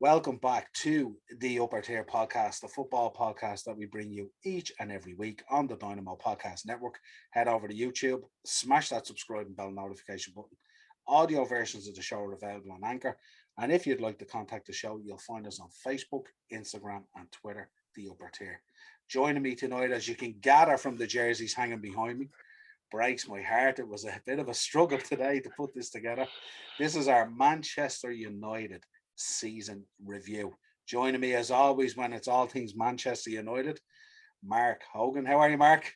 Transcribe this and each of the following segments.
Welcome back to the Upper Tier Podcast, the football podcast that we bring you each and every week on the Dynamo Podcast Network. Head over to YouTube, smash that subscribe and bell notification button. Audio versions of the show are available on Anchor. And if you'd like to contact the show, you'll find us on Facebook, Instagram, and Twitter, the Upper Tier. Joining me tonight, as you can gather from the jerseys hanging behind me, breaks my heart. It was a bit of a struggle today to put this together. This is our Manchester United season review. Joining me as always when it's all things Manchester United, Mark Hogan. How are you, Mark?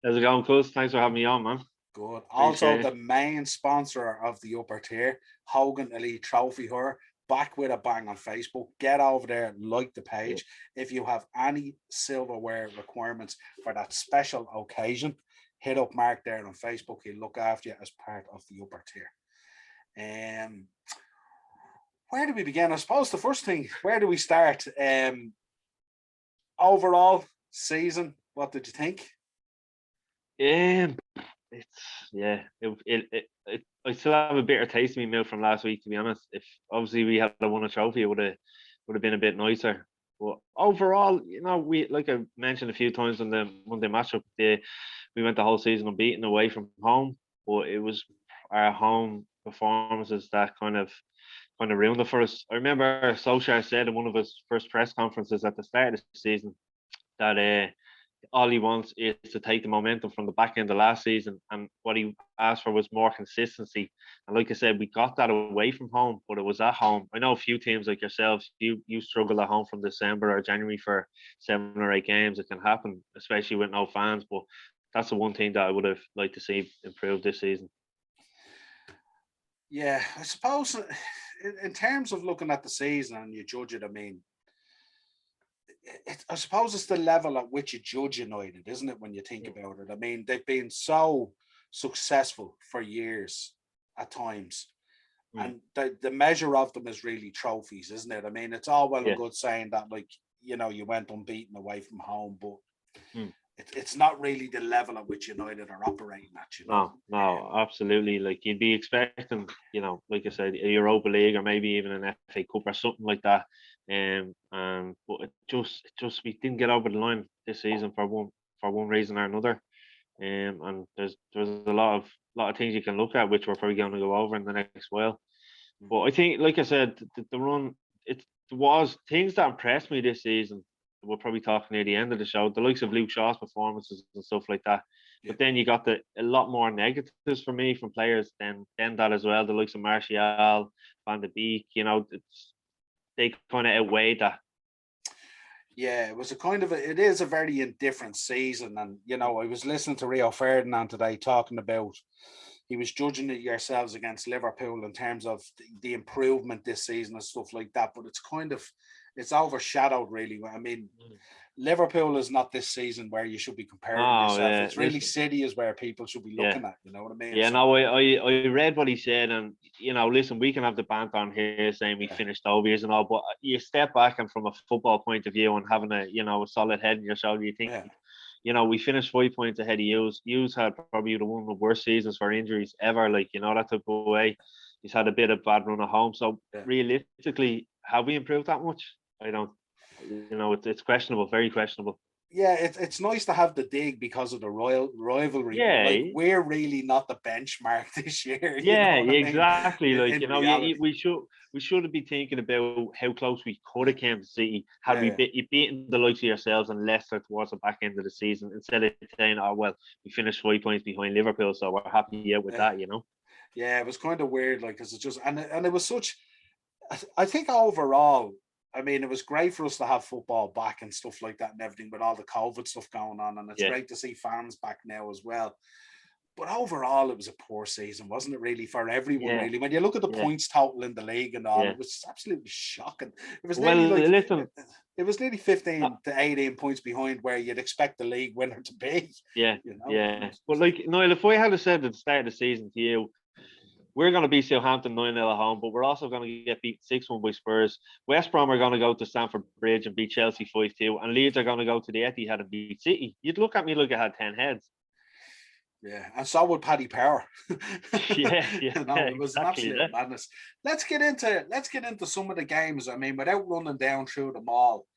How's it going, Cuz? Thanks for having me on, man. Good. Also, the main sponsor of the Upper Tier, Hogan Elite Trophy Horror, back with a bang on Facebook. Get over there, like the page. If you have any silverware requirements for that special occasion, hit up Mark there on Facebook. He'll look after you as part of the Upper Tier. Where do we begin? I suppose the first thing, where do we start? Overall season, what did you think? I still have a bitter taste in my mouth from last week, to be honest. If obviously we had won a trophy, it would have been a bit nicer. But overall, we, like I mentioned a few times on the Monday matchup, we went the whole season unbeaten away from home, but it was our home performances that kind of ruined it for us. I remember Solskjaer said in one of his first press conferences at the start of the season that all he wants is to take the momentum from the back end of last season, and what he asked for was more consistency. And like I said, we got that away from home, but it was at home. I know a few teams like yourselves, you struggle at home from December or January for 7 or 8 games. It can happen, especially with no fans, but that's the one thing that I would have liked to see improve this season. Yeah, I suppose in terms of looking at the season and you judge it, I mean, I suppose it's the level at which you judge United, isn't it, when you think about it? I mean, they've been so successful for years at times. And the measure of them is really trophies, isn't it? I mean, it's all well and good saying that, like, you went unbeaten away from home, but it's not really the level at which United are operating at. No, absolutely. Like, you'd be expecting, like I said, a Europa League or maybe even an FA Cup or something like that. But it just we didn't get over the line this season for one reason or another. And there's a lot of things you can look at, which we're probably going to go over in the next while. But I think, like I said, the run, it was things that impressed me this season. We'll probably talk near the end of the show, the likes of Luke Shaw's performances and stuff like that. Yeah. But then you got a lot more negatives for me from players than that as well. The likes of Martial, Van de Beek, they kind of outweighed that. Yeah, it was it is a very indifferent season. And, I was listening to Rio Ferdinand today talking about, he was judging it yourselves against Liverpool in terms of the improvement this season and stuff like that. But it's overshadowed, really. I mean, Liverpool is not this season where you should be comparing yourself. Yeah. It's really City is where people should be looking at. You know what I mean? Yeah, no, I read what he said, and listen, we can have the banter on here saying we finished obvious and all, but you step back and from a football point of view and having a solid head in your shoulder, you think. Yeah. We finished 5 points ahead of Hughes. Hughes had probably one of the worst seasons for injuries ever. Like, that took away. He's had a bit of bad run at home. So realistically, have we improved that much? I don't. It's questionable, very questionable. Yeah, it's nice to have the dig because of the rivalry. Yeah, like, we're really not the benchmark this year. Yeah, exactly. I mean? Like, we should be thinking about how close we could have came to City had we beaten the likes of yourselves and Leicester towards the back end of the season, instead of saying, "Oh well, we finished 5 points behind Liverpool, so we're happy with that." Yeah, it was kind of weird, like, because it just and it was such. I think overall, I mean, it was great for us to have football back and stuff like that and everything, with all the COVID stuff going on. And it's great to see fans back now as well. But overall, it was a poor season, wasn't it, really, for everyone, really? When you look at the points total in the league and all, it was absolutely shocking. It was it was nearly 15 to 18 points behind where you'd expect the league winner to be. Yeah, But, like, Niall, if I had said at the start of the season to you, we're going to beat Southampton 9-0 at home, but we're also going to get beat 6-1 by Spurs. West Brom are going to go to Stamford Bridge and beat Chelsea 5-2, and Leeds are going to go to the Etihad and beat City. You'd look at me like I had 10 heads. Yeah, and so would Paddy Power. Yeah, yeah, It was an exactly. absolute madness. Let's get into some of the games. I mean, without running down through them all,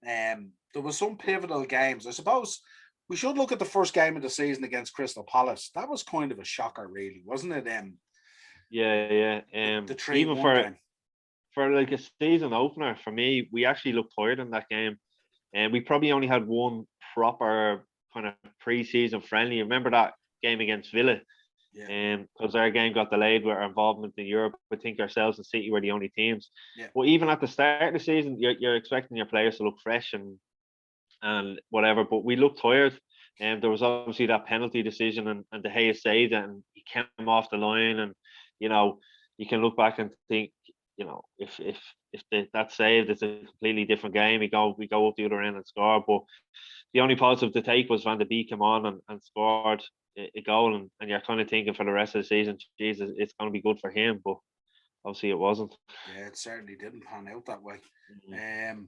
there were some pivotal games. I suppose we should look at the first game of the season against Crystal Palace. That was kind of a shocker, really, wasn't it? Yeah, yeah. The three Even one game. for like a season opener for me, we actually looked tired in that game, and we probably only had one proper kind of pre-season friendly. Remember that game against Villa? Yeah, Because our game got delayed with our involvement in Europe. I think ourselves and City were the only teams. yeah, But even at the start of the season, you're expecting your players to look fresh and whatever. But we looked tired, and there was obviously that penalty decision, and De Gea saved it, and he came off the line, and you know you can look back and think, if that saved, it's a completely different game. We go up the other end and score, but the only positive to take was Van de Beek came on and scored a goal, and you're kind of thinking for the rest of the season, Jesus, it's going to be good for him, but obviously it wasn't. yeah. It certainly didn't pan out that way. Mhm. Um,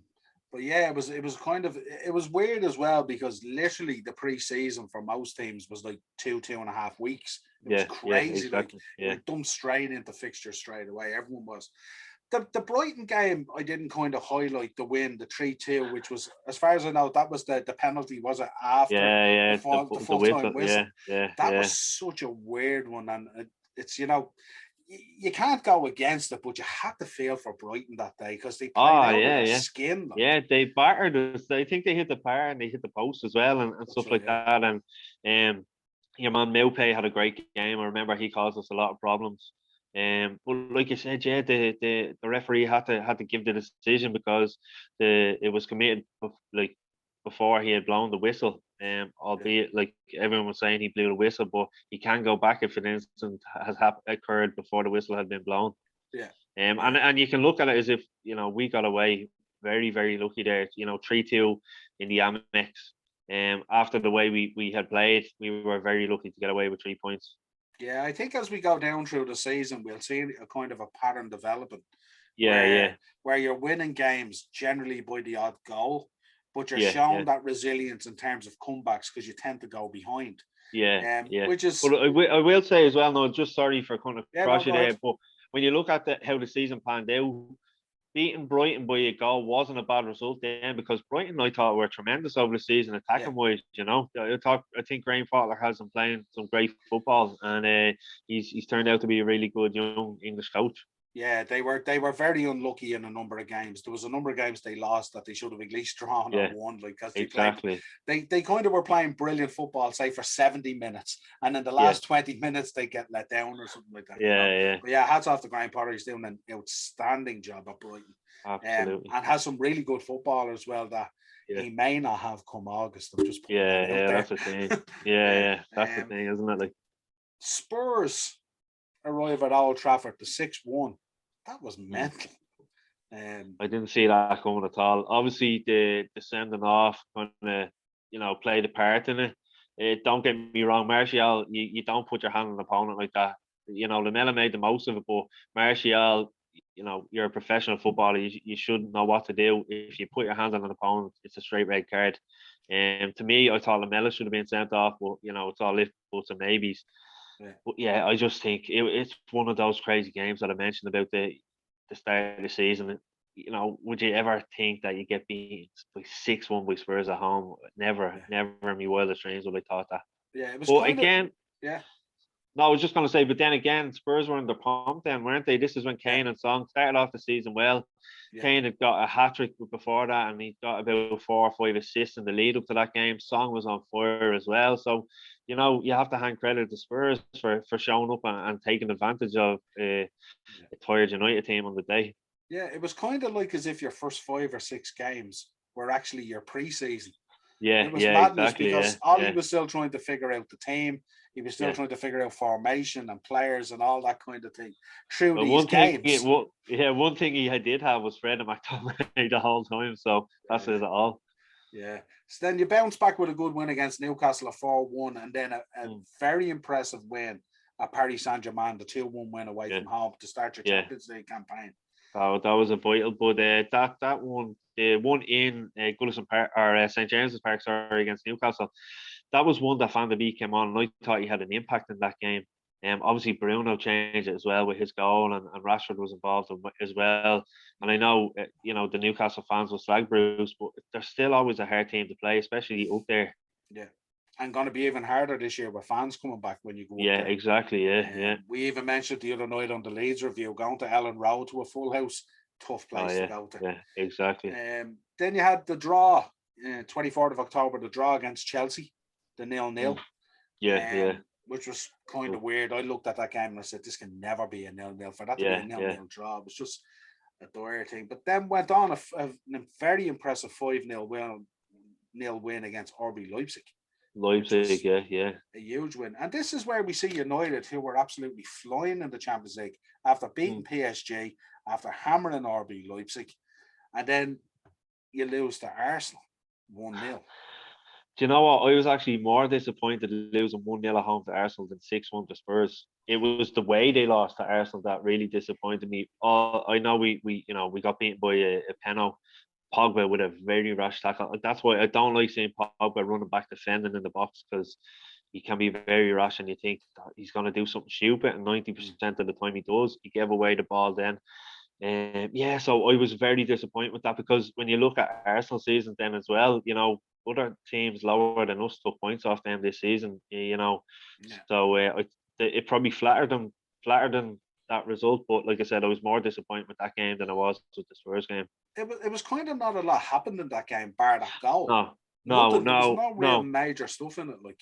but yeah, it was weird as well because literally the pre-season for most teams was like 2.5 weeks. It was Yeah, crazy. Like exactly. they Yeah. were dumped straight into fixtures straight away. Everyone was. The Brighton game, I didn't kind of highlight the win, the 3-2, which was, as far as I know, that was the penalty, was it after Yeah, the the full time whistle. whistle? Yeah, yeah, That was yeah. such a weird one, and it's you can't go against it, but you had to feel for Brighton that day because they played Oh, out of yeah, their yeah. skin. Like, Yeah, they battered us. I think they hit the bar and they hit the post as well, and that's stuff right. like Yeah, that. And your man Milpay had a great game. I remember he caused us a lot of problems. But like you said, yeah, the referee had to give the decision because it was committed like before he had blown the whistle. yeah, Albeit like everyone was saying he blew the whistle, but he can go back if an incident has occurred before the whistle had been blown. yeah, And yeah. you can look at it as if we got away very very lucky there. 3-2 in the Amex. After the way we had played, we were very lucky to get away with 3 points. Yeah, I think as we go down through the season, we'll see a kind of a pattern developing Yeah, where yeah, you're winning games generally by the odd goal, but you're yeah, showing yeah, that resilience in terms of comebacks because you tend to go behind. yeah. Which But is I will say as well, no, just sorry for kind of yeah, no, cross you go there, ahead. but when you look at how the season panned out, beating Brighton by a goal wasn't a bad result then because Brighton I thought were tremendous over the season Yeah, attacking wise. I think Graham Potter has them playing some great football, and he's turned out to be a really good young English coach. yeah, they were very unlucky in a number of games. There was a number of games they lost that they should have at least drawn or Yeah, won, like because exactly. they kind of were playing brilliant football, say for 70 minutes, and in the Yeah, last 20 minutes they get let down or something like that. yeah, yeah. But yeah, hats off to Graham Potter. He's doing an outstanding job at Brighton. Absolutely. And has some really good footballers as well that Yeah, he may not have come August. I'm just putting yeah, that out yeah. there. That's the thing. Yeah, Yeah. yeah. That's the thing, isn't it? Like, Spurs arrive at Old Trafford, the 6-1. That was mm, mental. I didn't see that coming at all. Obviously, the sending off kind of played a part in it. Don't get me wrong, Martial, you don't put your hand on an opponent like that. Lamela made the most of it, but Martial, you're a professional footballer. You should know what to do. If you put your hands on an opponent, it's a straight red card. And to me, I thought Lamela should have been sent off, but it's all if buts and maybes. Yeah. But yeah, I just think it's one of those crazy games that I mentioned about the start of the season. Would you ever think that you get beat by 6-1 by Spurs at home? Never, Yeah. never in my wildest dreams would I thought that. Yeah. It was But kind of, again, yeah. no, I was just going to say, but then again, Spurs were in their pump then, weren't they? This is when Yeah. Kane and Son started off the season well. Yeah. Kane had got a hat trick before that, and he got about 4 or 5 assists in the lead up to that game. Song was on fire as well. So, you have to hand credit to Spurs for showing up and taking advantage of a tired United team on the day. Yeah. It was kind of like as if your first 5 or 6 games were actually your pre-season. Yeah, It was yeah, madness exactly. because Yeah, Ollie yeah, was still trying to figure out the team. He was still yeah. trying to figure out formation and players and all that kind of thing through But these games. one thing he did have was Fred and McTominay the whole time. So that Yeah. says it all. Yeah. So then you bounce back with a good win against Newcastle, a 4-1, and then a Mm, very impressive win at Paris Saint Germain, the 2-1 win away yeah, from home to start your yeah. Champions League campaign. That was a vital. But that one, the one in Goodison Park or St James's Park, sorry, against Newcastle, that was one that Van de Beek came on, and I thought he had an impact in that game. Obviously Bruno changed it as well with his goal, and Rashford was involved as well. And I know, the Newcastle fans will slag Bruce, but they're still always a hard team to play, especially up there. Yeah. And going to be even harder this year with fans coming back when you go Yeah, up there. exactly. Yeah. We even mentioned the other night on the Leeds review, going to Ellen Road to a full house, tough place to go to. Yeah, exactly. Then you had the draw, 24th of October, the draw against Chelsea, the 0-0. Yeah. Which was kind of weird. I looked at that game and I said, this can never be a 0-0. For that to be a 0-0 draw, it was just a dire thing. But then went on a very impressive 5-0 win against RB Leipzig. Yeah. A huge win. And this is where we see United, who were absolutely flying in the Champions League, after beating PSG, after hammering RB Leipzig, and then you lose to Arsenal 1-0. Do you know what? I was actually more disappointed losing 1-0 at home to Arsenal than 6-1 to Spurs. It was the way they lost to Arsenal that really disappointed me. I know we got beaten by a penalty. Pogba with a very rash tackle. That's why I don't like seeing Pogba running back defending in the box, because he can be very rash, and you think that he's going to do something stupid, and 90% of the time he does. He gave away the ball then. So I was very disappointed with that, because when you look at Arsenal season then as well, other teams lower than us took points off them this season, So it probably flattered them that result. But like I said, I was more disappointed with that game than I was with the Spurs game. It was kind of not a lot happened in that game, bar that goal. No, there was no real major stuff in it, like.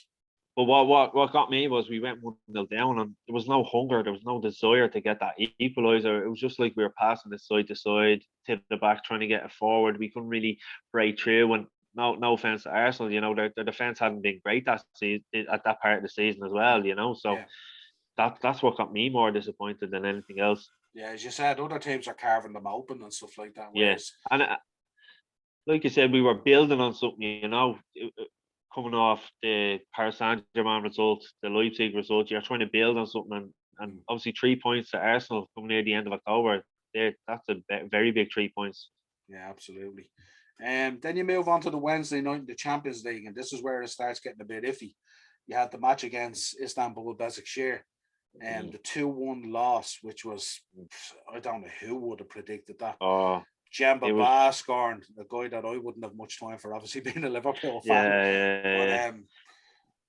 But what got me was we went 1-0 down, and there was no hunger, there was no desire to get that equaliser. It was just like we were passing it side to side, to the back, trying to get it forward. We couldn't really break through. And no offense to Arsenal, their defense hadn't been great that season, at that part of the season as well. So that's what got me more disappointed than anything else. Yeah, as you said, other teams are carving them open and stuff like that. Yes, and like you said, we were building on something. Coming off the Paris Saint-Germain result, the Leipzig result, you're trying to build on something, and obviously 3 points to Arsenal coming near the end of October. That's a very big 3 points. Yeah, absolutely. Then you move on to the Wednesday night in the Champions League, and this is where it starts getting a bit iffy. You had the match against Istanbul Besiktas, and the 2-1 loss, which was, I don't know who would have predicted that. Demba Ba scoring, a guy that I wouldn't have much time for, obviously being a Liverpool fan. But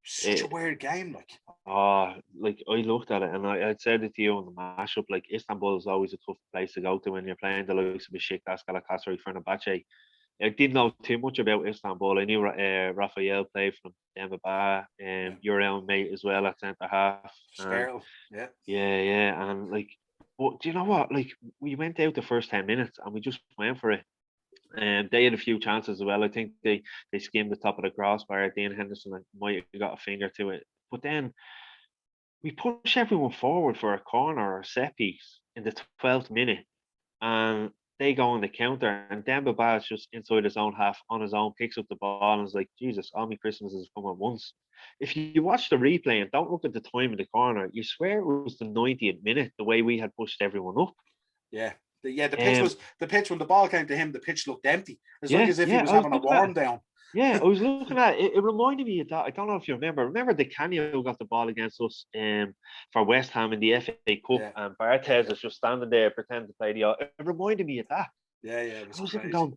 such a weird game, like. Like I looked at it, and I said it to you on the mashup. Like, Istanbul is always a tough place to go to when you're playing the likes of Besiktas, Galatasaray, Fenerbahce. I didn't know too much about Istanbul. I knew Raphael played from Demba Ba, your own mate as well at centre half. Yeah, and like. But do you know what? Like, we went out the first 10 minutes and we just went for it. And they had a few chances as well. I think they skimmed the top of the crossbar. Dean Henderson might have got a finger to it. But then we push everyone forward for a corner or a set piece in the 12th minute. And they go on the counter. And Demba Ba is just inside his own half on his own, picks up the ball and is like, Jesus, all my Christmases come at once. If you watch the replay and don't look at the time in the corner, you swear it was the 90th minute, the way we had pushed everyone up. Yeah. The pitch when the ball came to him, the pitch looked empty. It's like as if he was having a warm down. Yeah, I was looking at it. It reminded me of that. I don't know if you remember. Remember the Canio got the ball against us for West Ham in the FA Cup, and Barthez is just standing there pretending to play the. It reminded me of that. Yeah, it was crazy. Going,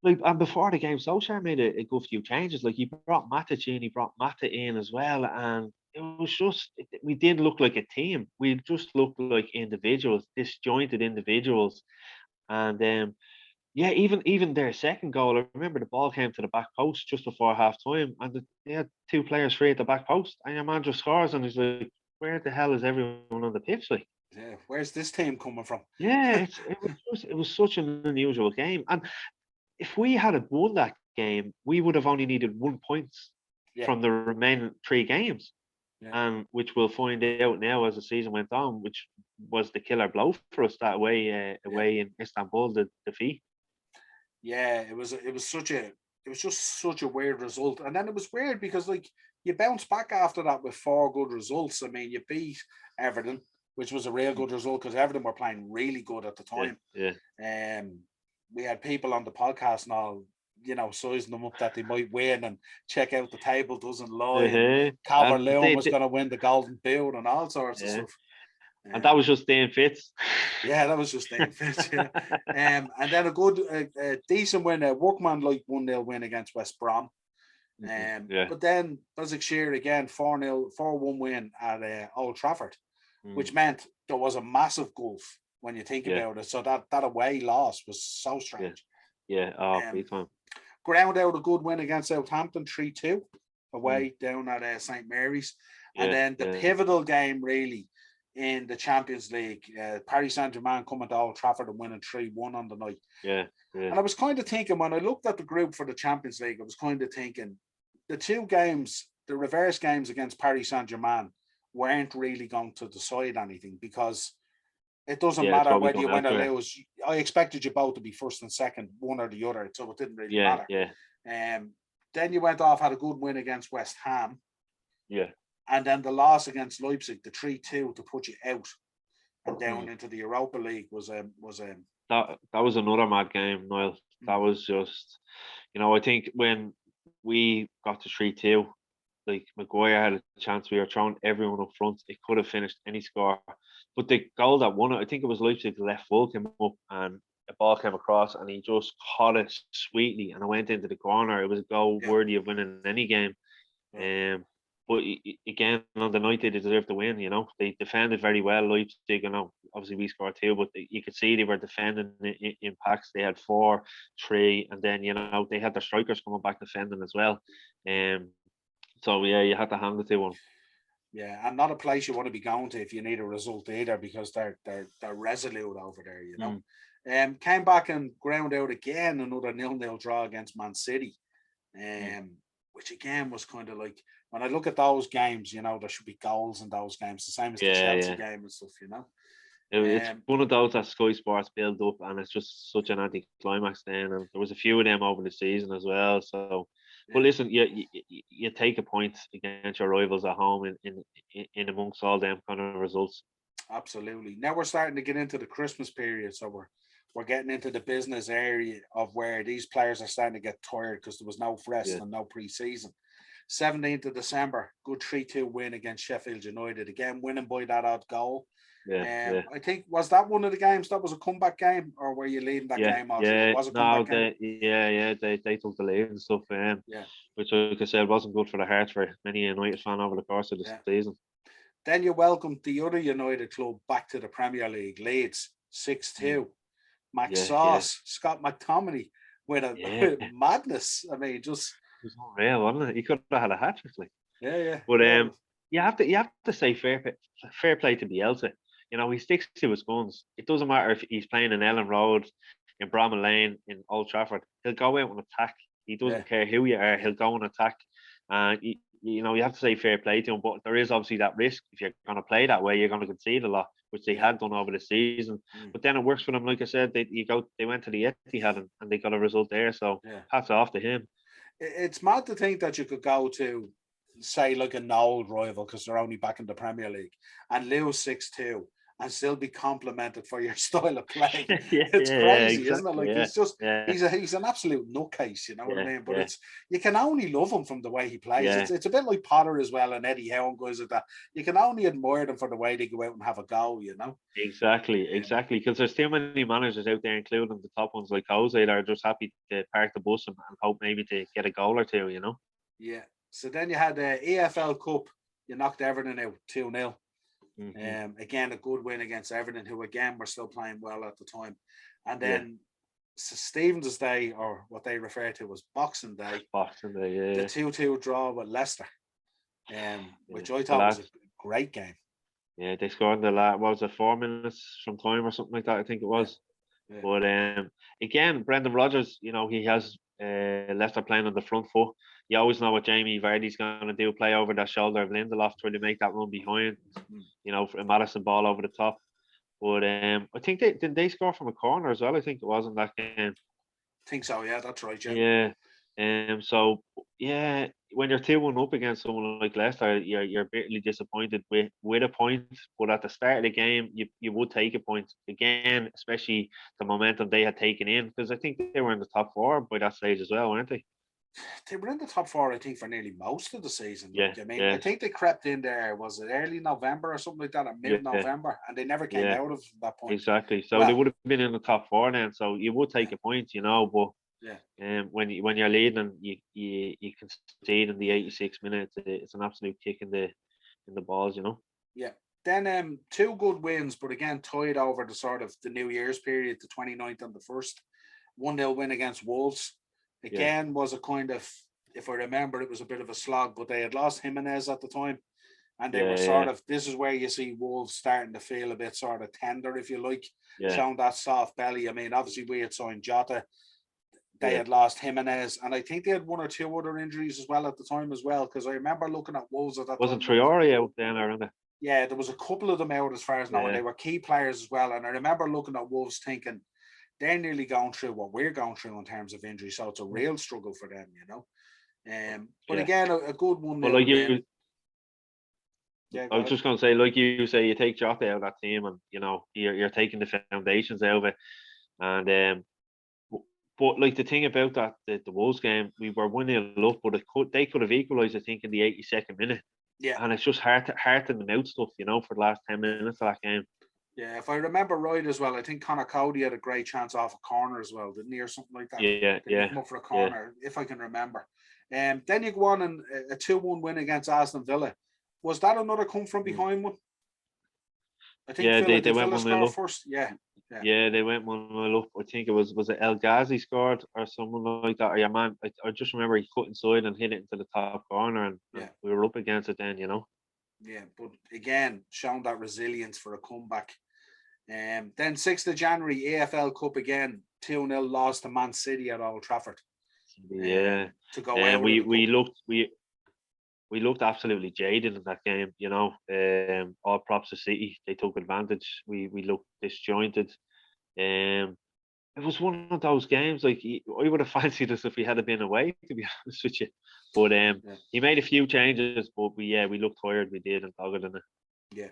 like, and before the game, Solskjaer made a good few changes. Like, he brought Matic in, he brought Mata in as well, and it was just, we didn't look like a team. We just looked like individuals, disjointed individuals. And even their second goal, I remember the ball came to the back post just before half time, and they had 2 players free at the back post, and your man just scores, and he's like, where the hell is everyone on the pitch? Like, yeah, where's this team coming from? Yeah, it was such an unusual game. And if we had won that game, we would have only needed 1 point from the remaining 3 games. And which we'll find out now as the season went on, which was the killer blow for us that away in Istanbul, the defeat. Yeah, it was just such a weird result. And then it was weird because, like, you bounce back after that with 4 good results. I mean, you beat Everton, which was a real good result because Everton were playing really good at the time. Yeah. We had people on the podcast and all sizing them up that they might win and check out the table doesn't lie. And And Calvert-Lewin was going to win the Golden Boot and all sorts of yeah. stuff. And that was just Dane Fitz. Yeah, that was just Dane Fitz. Yeah. And then a decent win, a workman-like 1-0 win against West Brom. But then Buzzard Shear again 4-1 win at Old Trafford, which meant there was a massive gulf when you think about it. So that away loss was so strange. Big time. Ground out a good win against Southampton 3-2 away down at St Mary's, and then the pivotal game really in the Champions League, Paris Saint-Germain coming to Old Trafford and winning 3-1 on the night. And I was kind of thinking when I looked at the group for the Champions League, I was kind of thinking the two games, the reverse games against Paris Saint-Germain, weren't really going to decide anything because it doesn't matter whether you win or lose. I expected you both to be first and second, one or the other, so it didn't really matter. Then you went off, had a good win against West Ham. And then the loss against Leipzig, the 3-2 to put you out and down into the Europa League was that was another mad game, Niall. That was just, I think when we got to 3-2, like Maguire had a chance. We were throwing everyone up front. It could have finished any score. But the goal that won it, I think it was Leipzig's left full came up and a ball came across and he just caught it sweetly and it went into the corner. It was a goal worthy of winning any game. But again, on the night they deserved to win. They defended very well. Leipzig, obviously we scored 2, but you could see they were defending in packs. They had 4, 3, and then they had their strikers coming back defending as well. So you had to hand it to one. Yeah, and not a place you want to be going to if you need a result either, because they're resolute over there. Came back and ground out again another 0-0 draw against Man City, which again was kind of like, when I look at those games, there should be goals in those games, the same as the Chelsea game and stuff. It's one of those that Sky Sports build up, and it's just such an anti-climax then. And there was a few of them over the season as well. So, but listen, you take a point against your rivals at home in amongst all them kind of results. Absolutely. Now we're starting to get into the Christmas period, so we're getting into the business area of where these players are starting to get tired because there was no rest and no pre-season. 17th of December, good 3-2 win against Sheffield United, again winning by that odd goal. I think, was that one of the games that was a comeback game, or were you leading that game off? It was a comeback game. They took the lead and stuff. Which, like I said, wasn't good for the heart for many United fan over the course of the season. Then you welcomed the other United club back to the Premier League, Leeds, 6-2. Max Sauce, Scott McTominay with a madness. I mean, just it was unreal, wasn't it? He could have had a hat trick, like. But you have to say fair play to Bielsa. He sticks to his guns. It doesn't matter if he's playing in Ellen Road, in Bramall Lane, in Old Trafford. He'll go out and attack. He doesn't care who you are. He'll go and attack. And you have to say fair play to him. But there is obviously that risk if you're going to play that way. You're going to concede a lot, which they had done over the season. But then it works for them. Like I said, they went to the Etihad and they got a result there. So hats off to him. It's mad to think that you could go to, say, like an old rival because they're only back in the Premier League and lose 6-2 and still be complimented for your style of play. It's crazy, isn't it? Like it's just he's an absolute nutcase, you know what I mean? But it's, you can only love him from the way he plays. It's a bit like Potter as well and Eddie Howe and guys like that. You can only admire them for the way they go out and have a go, Exactly. Because there's too many managers out there, including the top ones like Jose, that are just happy to park the bus and hope maybe to get a goal or two, Yeah. So then you had the EFL Cup. You knocked Everton out 2-0. Again, a good win against Everton, who again were still playing well at the time. And then Stephen's Day, or what they refer to as Boxing Day, the 2-2 draw with Leicester, which I thought was a great game. Yeah, they scored in the last, what was it, 4 minutes from time or something like that, I think it was. But again, Brendan Rodgers, he has Leicester playing on the front foot. You always know what Jamie Vardy's going to do, play over the shoulder of Lindelof, trying to make that run behind, for a Madison ball over the top. But I think they score from a corner as well. I think it was in that game. I think so, yeah, that's right, Yeah. So yeah, when you're 2-1 up against someone like Leicester, you're bitterly disappointed with a point. But at the start of the game, you would take a point again, especially the momentum they had taken in, because I think they were in the top four by that stage as well, weren't they? They were in the top four, I think, for nearly most of the season. Yeah, Like, I mean, I yeah, think they crept in there. Was it early November or something like that, or yeah, mid-November, and they never came yeah. out of that point. Exactly. So they Well, would have been in the top four then. So you would yeah, take a point, but yeah, when you're leading and you concede in the 86 minutes, it's an absolute kick in the balls. yeah. Then two good wins, but again tied over the sort of the New Year's period, the 29th and the 1st. 1-0 win against Wolves. Yeah, Again, was a kind of, if I remember, it was a bit of a slog, but they had lost Jimenez at the time. And they were sort yeah, of, this is where you see Wolves starting to feel a bit sort of tender, if you like, yeah, showing that soft belly. I mean, obviously we had signed Jota, they yeah. had lost Jimenez, and I think they had one or two other injuries as well at the time as well, because I remember looking at Wolves at that Wasn't time. There was, Traore out then around it? yeah, there was a couple of them out as far as now, and Yeah, they were key players as well. And I remember looking at Wolves thinking, they're nearly going through what we're going through in terms of injury, so it's a real struggle for them, you know. But yeah. again, a good But 1-0 like win. you, Yeah, I go was ahead. just gonna say, like you say, you take Jota out of that team, and you're taking the foundations out of it, and but like the thing about that the Wolves game, we were 1-0 up, but they could have equalised, I think, in the 82nd minute, Yeah, and it's just heart in the mouth stuff, for the last 10 minutes of that game. yeah. If I remember right as well, I think Connor Cody had a great chance off a corner as well, didn't he, or something like that? Yeah, Didn't he yeah, come up for a yeah, corner, if I can remember? Then you go on and a 2-1 win against Aston Villa. Was that another come from mm. behind one? I think Yeah. Villa They did went Villa one score nil up. first. Yeah, yeah, Yeah, they went 1-0 up. I think it was it El Ghazi scored or someone like that. Or your man, I just remember he cut inside and hit it into the top corner, and yeah, we were up against it then. yeah. But again, showing that resilience for a comeback. Then 6th of January, AFL Cup again, 2-0 loss to Man City at Old Trafford. Yeah, To go and out of we the cup. we looked we looked absolutely jaded in that game. All props to City. They took advantage. We looked disjointed. Um, it was one of those games like I would have fancied us if we had been away. To be honest with you, but Yeah, he made a few changes, but we looked tired. We did and dogged in it. yeah.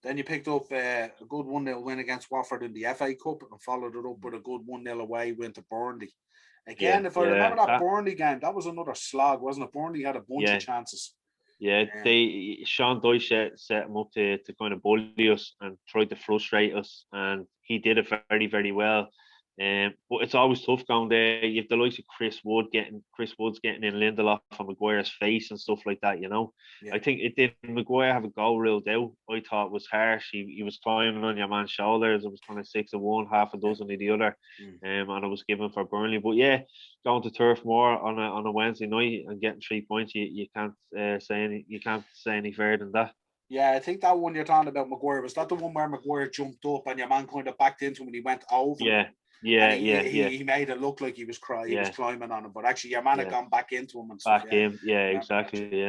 Then you picked up a good 1-0 win against Watford in the FA Cup and followed it up with a good 1-0 away win to Burnley. Yeah, Again, if I remember yeah, that Burnley game, that was another slog, wasn't it? Burnley had a bunch of yeah, chances. yeah. Um, They Sean Dyche set him up to kind of bully us and try to frustrate us, and he did it very very well. But it's always tough going there. You have the likes of Chris Woods getting in Lindelof and Maguire's face and stuff like that. yeah, I think it did Maguire have a goal ruled out. I thought it was harsh. He was climbing on your man's shoulders. It was kind of 6-1, half a yeah. dozen of the other, Mm. and it was given for Burnley. But yeah, going to Turf Moor on a Wednesday night and getting 3 points, you can't say any further than that. Yeah, I think that one you're talking about, Maguire, was that the one where Maguire jumped up and your man kind of backed into him and he went over him? Yeah, And yeah, he yeah, yeah, he made it look like he was yeah, climbing on him, but actually your man had yeah. gone back into him and stuff. Back Yeah, in, yeah, remember that. exactly,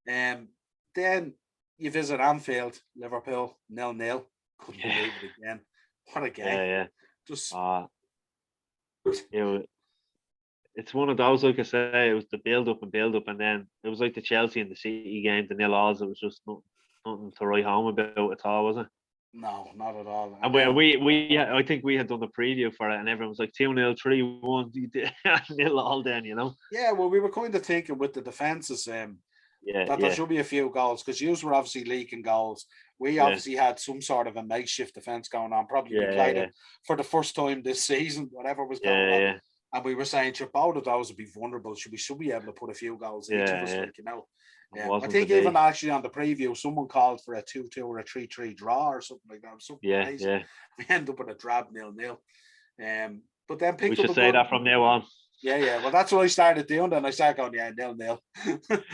yeah, Um, then you visit Anfield, Liverpool, 0-0. Couldn't yeah, believe it again. What a game! yeah, yeah. Just Uh, it was, it's one of those, like I say, it was the build up, and then it was like the Chelsea and the City game, the 0-0s. It was just nothing to write home about at all, was it? no, not at all. And And then I think we had done the preview for it, and everyone was like 2-0, 3-1, 0 then. yeah, well, we were kind of thinking with the defenses, Yeah, that there yeah, should be a few goals because you were obviously leaking goals. We yeah, obviously had some sort of a makeshift defense going on. Probably we yeah, played yeah, it for the first time this season, whatever was going yeah, on. yeah, And we were saying, sure, both of those would be vulnerable. Should be able to put a few goals each of yeah, us, yeah. like. It I wasn't think even today. actually on the preview, someone called for a 2-2 or a 3-3 draw or something like that. Something Yeah, crazy. yeah. We end up with a drab 0-0. But then We picked up should a say good. that from now on. Yeah, yeah. Well, that's what I started doing. Then I started going, yeah, 0-0.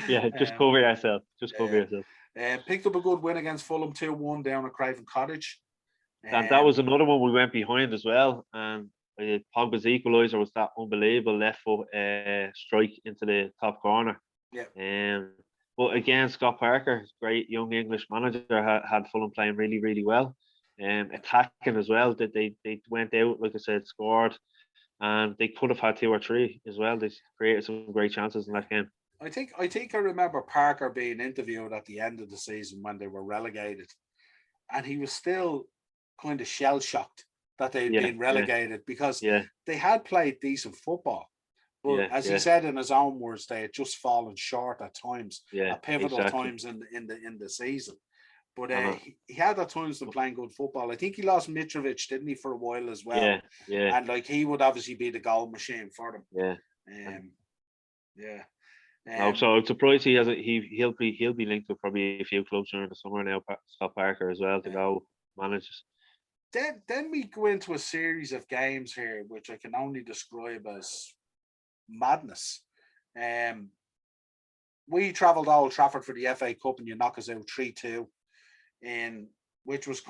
Yeah, just cover yourself. Just cover Yeah. yourself. Picked up a good win against Fulham 2-1 down at Craven Cottage. And that Um, was another one we went behind as well. And Pogba's equaliser was that unbelievable left foot strike into the top corner. yeah, Um, but again, Scott Parker, great young English manager, had Fulham playing really, really well. yeah, Attacking as well. That they went out, like I said, scored. and they could have had 2 or 3 as well. They created some great chances in that game. I remember Parker being interviewed at the end of the season when they were relegated, and he was still kind of shell shocked that they'd Yeah, been relegated because yeah, they had played decent football. But yeah, as he yeah, said in his own words, they had just fallen short at times, yeah, at pivotal exactly. times in the season. But And he had at times been playing good football. I think he lost Mitrovic, didn't he, for a while as well? yeah, yeah, And like he would obviously be the goal machine for them. yeah. And Yeah. no, Um, so I'm surprised he has he'll be linked with probably a few clubs during the summer now. Scott Parker as well to yeah. go manage. Then we go into a series of games here, which I can only describe as madness. We travelled to Old Trafford for the FA Cup, and you knock us out 3-2, in which was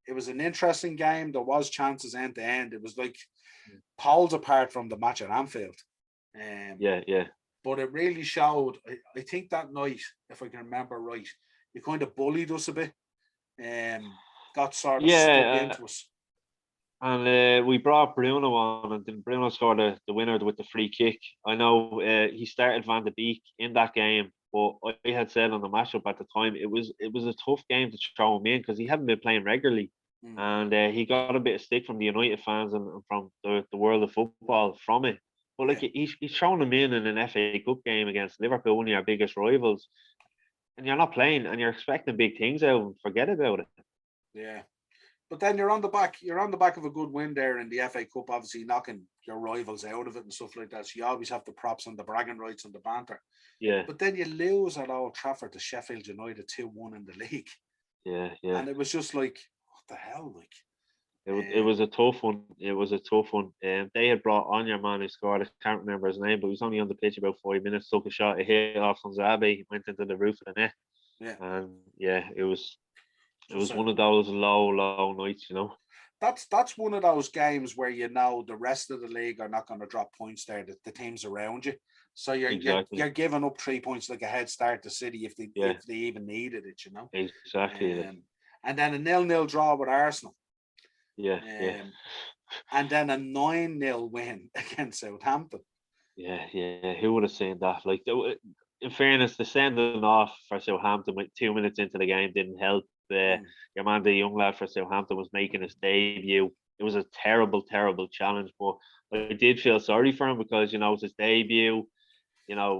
it was an interesting game. There was chances end to end. It was like poles apart from the match at Anfield. Yeah, yeah, But it really showed. I think that night, if I can remember right, you kind of bullied us a bit. Got sort of stuck yeah. into us. And we brought Bruno on, and then Bruno scored the winner with the free kick. I know he started Van de Beek in that game, but I had said on the matchup at the time it was a tough game to throw him in because he hadn't been playing regularly, and he got a bit of stick from the United fans and from the world of football from it. But like he's thrown him in an FA Cup game against Liverpool, one of your biggest rivals, and you're not playing, and you're expecting big things out of him. Forget about it. Yeah. But then you're on the back of a good win there in the FA Cup, obviously knocking your rivals out of it and stuff like that. So you always have the props and the bragging rights and the banter. Yeah. But then you lose at Old Trafford to Sheffield United 2-1 in the league. Yeah, yeah. And it was just like, what the hell? Like it was a tough one. It was a tough one. They had brought on your man who scored. I can't remember his name, but he was only on the pitch about 5 minutes. Took a shot, a hit off from Zabi, went into the roof of the net. Yeah. And yeah, it was one of those low nights, That's one of those games where the rest of the league are not going to drop points there. The teams around you, so you're giving up 3 points like a head start to City if they even needed it, Exactly. And then a 0-0 draw with Arsenal. Yeah, and then a 9-0 win against Southampton. Yeah. Who would have seen that? Like, in fairness, the sending off for Southampton with 2 minutes into the game didn't help. Your man, the young lad for Southampton, was making his debut. It was a terrible, terrible challenge, but I did feel sorry for him because it's his debut.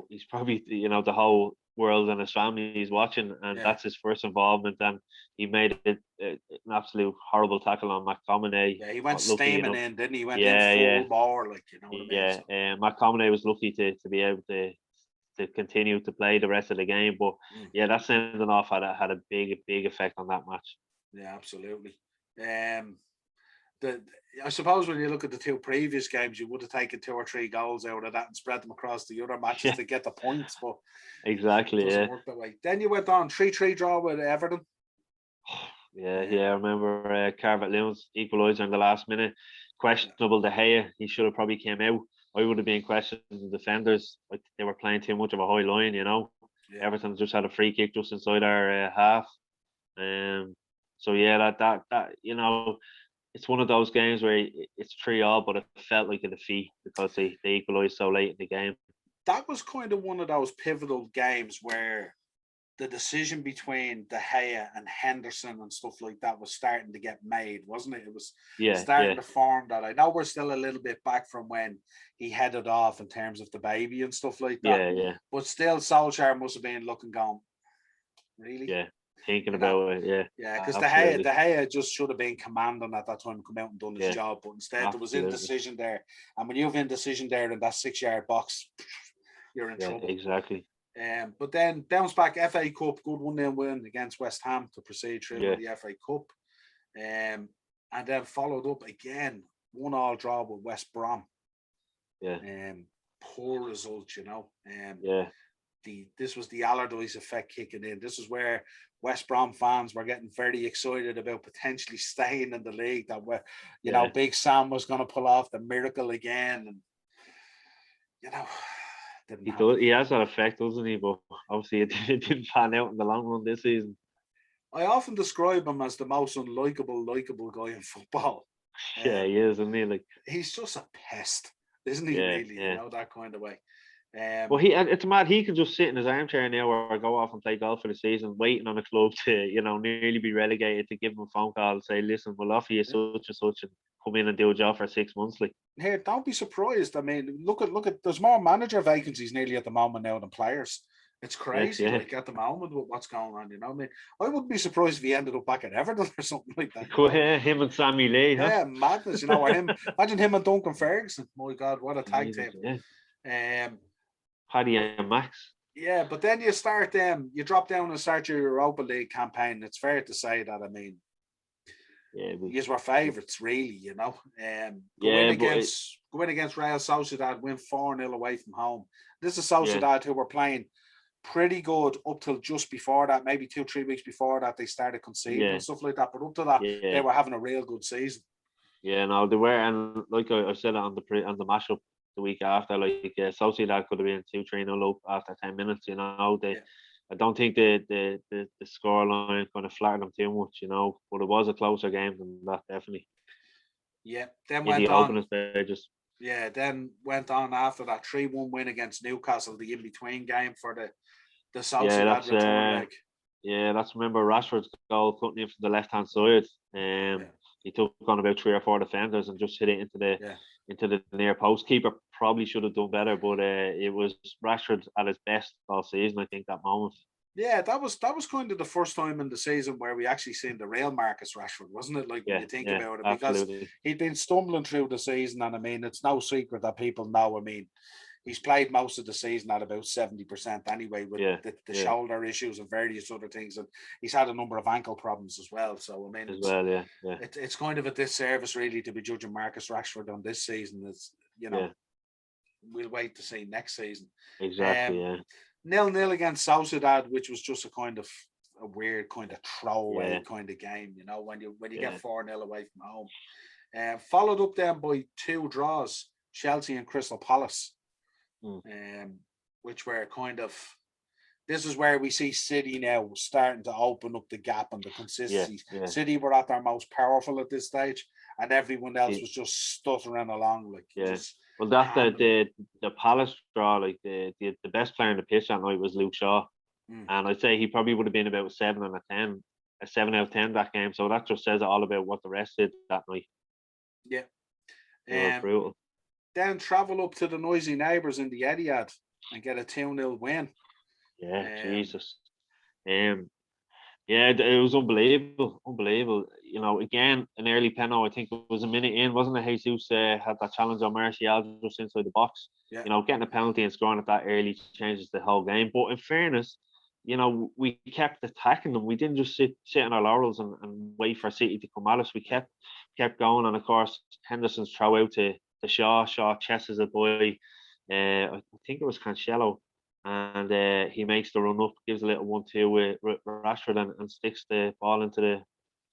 He's probably the whole world and his family is watching, and that's his first involvement. And he made it an absolute horrible tackle on McTominay. Yeah, he went steaming in, didn't he? He went in full bore, like what I mean. McTominay was lucky to be able to continue to play the rest of the game. But that sending off had a big effect on that match. Yeah, absolutely. I suppose when you look at the 2 previous games, you would have taken 2 or 3 goals out of that and spread them across the other matches to get the points. But exactly, it doesn't work that way. Then you went on 3-3 draw with Everton. Yeah. I remember Calvert-Lewin's equaliser in the last minute. Questionable De Gea. He should have probably came out. I would have been questioning the defenders. Like they were playing too much of a high line, Everton just had a free kick just inside our half. So that it's one of those games where it's 3-3, but it felt like a defeat because they equalised so late in the game. That was kind of one of those pivotal games where the decision between De Gea and Henderson and stuff like that was starting to get made, wasn't it? It was starting to form that. I know we're still a little bit back from when he headed off in terms of the baby and stuff like that. Yeah. But still, Solskjaer must have been looking, going, really? Yeah, thinking about it. Yeah. Yeah, because De Gea just should have been commanding at that time, come out and done his job. But instead, there was indecision there. And when you have indecision there in that 6-yard box, you're in trouble. Exactly. But then bounce back FA Cup, good 1-0 win against West Ham to proceed through the FA Cup. And then followed up again, 1-1 draw with West Brom. Yeah. Poor result, This was the Allardyce effect kicking in. This is where West Brom fans were getting very excited about potentially staying in the league. That Big Sam was going to pull off the miracle again, and he has that effect, doesn't he? But obviously, it didn't pan out in the long run this season. I often describe him as the most unlikable guy in football. Yeah, Um, he is, isn't he? Like, he's just a pest, isn't he? yeah, Really, yeah. that kind of way. Well, it's mad. He could just sit in his armchair now or go off and play golf for the season, waiting on a club to, nearly be relegated, to give him a phone call and say, "Listen, we'll offer you Yeah. such and such, and come in and do a job for 6 months." Like, Here, don't be surprised. I mean, look at. There's more manager vacancies nearly at the moment now than players. It's yeah, crazy, yeah. like at the moment with what's going on. I mean, I wouldn't be surprised if he ended up back at Everton or something like that. Him and Sammy Lee, huh? Yeah, madness. Or him. Imagine him and Duncan Ferguson. My God, what a tag Jesus, team. yeah. Um, Paddy and Max. yeah, but then you start you drop down and start your Europa League campaign. It's fair to say that, I mean, Yeah, you were favourites, really, Go yeah, in but against Real Sociedad, win 4-0 away from home. This is yeah, Sociedad who were playing pretty good up till just before that, maybe 2-3 weeks before that, they started conceding yeah, and stuff like that. But up to that, they yeah, were having a real good season. yeah. No, they were, and like I said on the matchup the week after, like Sociedad could have been 2-3-0 up after 10 minutes. Yeah, I don't think the score line kind of flattered them too much. But it was a closer game than that, definitely yeah. Then in went the on. opening stages. Yeah, then went on after that 3-1 win against Newcastle, the in between game for the Yeah, Sociedad return leg. remember Rashford's goal cutting in from the left hand side. Yeah, He took on about 3 or 4 defenders and just hit it yeah. into the near post. Keeper probably should have done better, but it was Rashford at his best all season, I think, that moment. Yeah, that was kind of the first time in the season where we actually seen the real Marcus Rashford, wasn't it? Like when Yeah, you think yeah, about it, because absolutely. he'd been stumbling through the season, and I mean, it's no secret that people know. I mean, he's played most of the season at about 70% anyway, with Yeah, the yeah, shoulder issues and various other things, and he's had a number of ankle problems as well. So I mean, as well. Yeah, yeah, it's kind of a disservice really to be judging Marcus Rashford on this season. It's yeah, we'll wait to see next season. exactly. Um, Yeah, 0-0 against Sociedad, which was just a weird kind of throwaway yeah, kind of game, when you get yeah. 4-0 away from home. Followed up then by 2 draws, Chelsea and Crystal Palace, Mm. which were this is where we see City now starting to open up the gap and the Yeah, consistency. yeah. City were at their most powerful at this stage, and everyone else See, was just stuttering along, like yeah. just Well, that's hammering. the Palace draw. Like the best player in the pitch that night was Luke Shaw, Mm, and I'd say he probably would have been about 7 and a 10, a 7 out of 10 that game. So that just says it all about what the rest did that night. yeah. It was Um, brutal. then travel up to the noisy neighbours in the Etihad and get a 2-0 win. Yeah, Um, Jesus. Um, yeah, it was unbelievable, unbelievable. Again, an early penalty. I think it was a minute in, wasn't it? Jesus had that challenge on Martial just inside the box. yeah, Getting a penalty and scoring at that early changes the whole game. But in fairness, we kept attacking them. We didn't just sit on our laurels and wait for City to come at us. We kept going, and of course Henderson's throw out to Shaw. Shaw chesses it by I think it was Cancelo, and he makes the run up, gives a little 1-2 with Rashford, and sticks the ball into the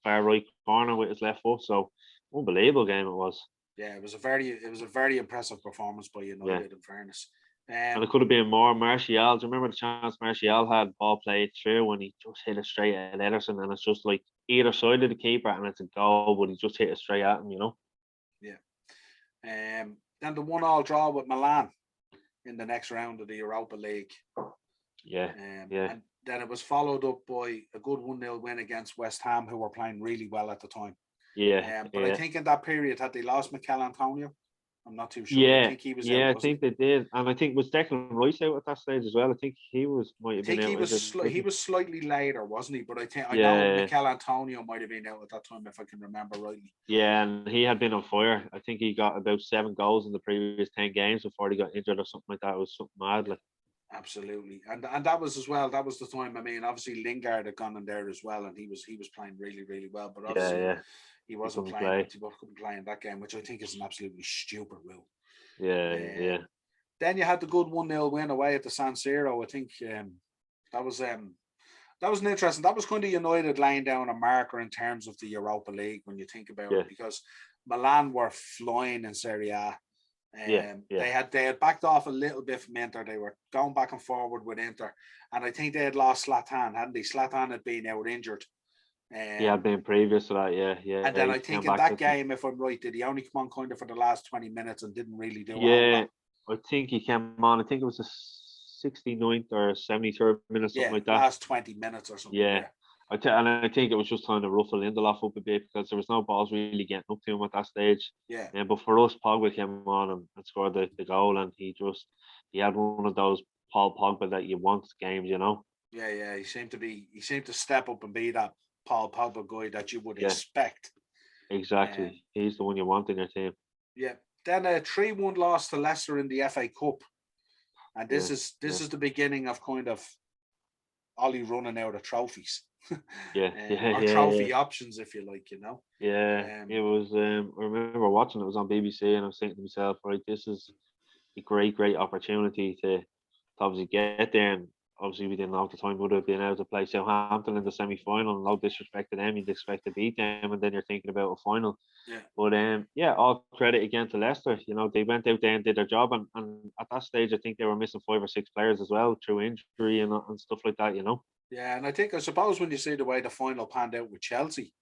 far right corner with his left foot. So unbelievable game it was. yeah. It was a very impressive performance by Yeah. United, in fairness. And it could have been more. Martial, do you remember the chance Martial had ball played through when he just hit it straight at Ederson, and it's just like either side of the keeper and it's a goal, but he just hit it straight at him. Yeah. Then the 1-1 draw with Milan in the next round of the Europa League. Yeah, yeah, And then it was followed up by a good 1-0 win against West Ham, who were playing really well at the time. yeah, But I yeah. think in that period, had they lost Mikel Antonio? I'm not too sure. I Yeah, think he was out, yeah, I wasn't think they did, and I think was Declan Rice out at that stage as well. I think he might he? I have been think he out was injured, he wasn't was slightly later, wasn't he? But I he? know Yeah, Mikel Antonio might have been out at that time, if I can remember rightly. yeah, and he had been on fire. I think he got about 7 goals in the previous 10 games before he got injured or something like that. It was something mad, like. Absolutely, and that was as well. That was the time. I mean, obviously Lingard had gone in there as well, and he was playing really, really well. But Yeah, obviously yeah, he he wasn't couldn't playing. play. He couldn't play in that game, which I think is an absolutely stupid rule. Yeah, yeah, Um, then you had the good 1-0 win away at the San Siro. I think that was an interesting. That was kind of United laying down a marker in terms of the Europa League when you think about yeah, it, because Milan were flying in Serie A. yeah, yeah, They had backed off a little bit from Inter. They were going back and forward with Inter, and I think they had lost Zlatan, hadn't they? Zlatan had been out injured. He had been previous to that, yeah. And then He I came think in back that game, if I'm right, did he only come on kind of for the last 20 minutes and didn't really do a whole yeah, lot? I think he came on. I think it was the 69th or 73rd minute, something Yeah, like that. last 20 minutes or something. Yeah. And I think it was just trying to ruffle Lindelof up a bit because there was no balls really getting up to him at that stage. Yeah. But for us, Pogba came on and scored the goal, and he had one of those Paul Pogba that you want games, you know. Yeah. He seemed to step up and be that Paul Pogba guy that you would Yeah, expect. exactly. He's the one you want in your team. Yeah. Then a 3-1 loss to Leicester in the FA Cup. And this Yeah, is the beginning of kind of Ollie running out of trophies. yeah, Or yeah. trophy options, if you like, you know. Yeah, it was. I remember watching it was on BBC, and I was thinking to myself, right, this is a great opportunity to obviously get there. And obviously, we didn't know at the time would have been able to play Southampton in the semi final. No disrespect to them, you'd expect to beat them, and then you're thinking about a final. Yeah. But yeah, all credit again to Leicester. You know, they went out there and did their job, and at that stage, I think they were missing 5 or 6 players as well through injury and stuff like that. You know. Yeah, and I suppose when you see the way the final panned out with Chelsea,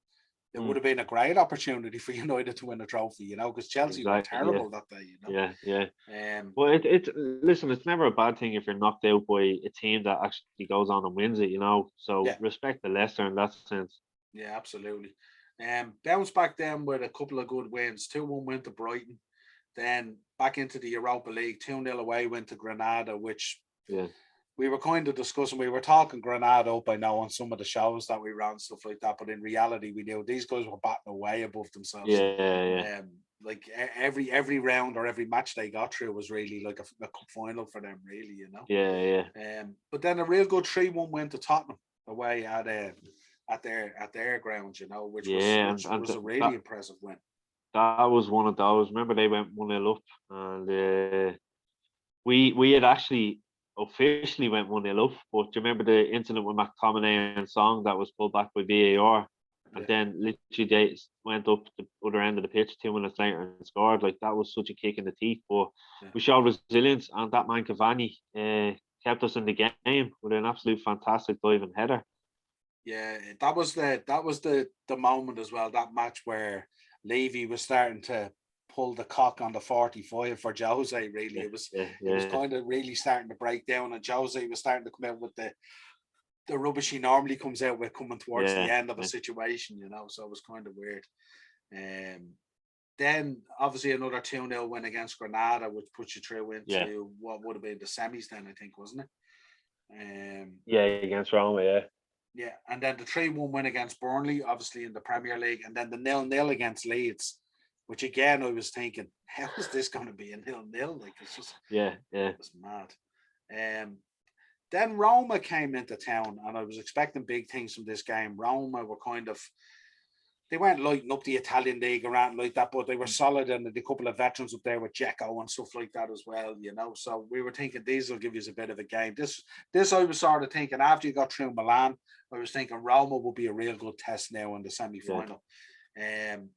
it would Mm, have been a great opportunity for United to win a trophy, you know, because Chelsea were exactly. Yeah. terrible that day, you know. Yeah. Um, Well, it's listen, it's never a bad thing if you're knocked out by a team that actually goes on and wins it, you know. So yeah, respect to Leicester in that sense. yeah, absolutely. Bounce back then with a couple of good wins. 2-1 win to Brighton, then back into the Europa League, 2-0 away went to Granada, which Yeah, we were kind of discussing. We were talking Granada up, I know, on some of the shows that we ran, stuff like that. But in reality, we knew these guys were batting way above themselves. yeah. Like every round or every match they got through was really like a cup final for them, really, you know. Yeah. But then a real good 3-1 win to Tottenham away at their grounds, you know, which Yeah, was a really impressive win. that was one of those. Remember they went 1-0 up, and we had actually officially went 1-0 up. But do you remember the incident with McTominay and Song that was pulled back by VAR? And Yeah. then literally they went up the other end of the pitch 2 minutes later and scored. Like that was such a kick in the teeth. But we showed resilience, and that man Cavani kept us in the game with an absolute fantastic diving header. Yeah, that was the moment as well. That match where Levy was starting to pull the cock on the 45 for Jose. Really, it was kind of really starting to break down, and Jose was starting to come out with the rubbish he normally comes out with coming towards the end of a situation, you know. So it was kind of weird. Then obviously another 2-0 win against Granada, which puts you through into what would have been the semis then, I think, wasn't it? Against Roma, yeah, and then the 3-1 win against Burnley, obviously in the Premier League, and then the 0-0 against Leeds, which again I was thinking, how is this going to be a 0-0? Like it's just it was mad. Then Roma came into town, and I was expecting big things from this game. Roma were they weren't lighting up the Italian league around like that, but they were solid, and a couple of veterans up there with Dzeko and stuff like that as well, you know. So we were thinking these will give you a bit of a game. This I was sort of thinking after you got through Milan, I was thinking Roma will be a real good test now in the semi-final. And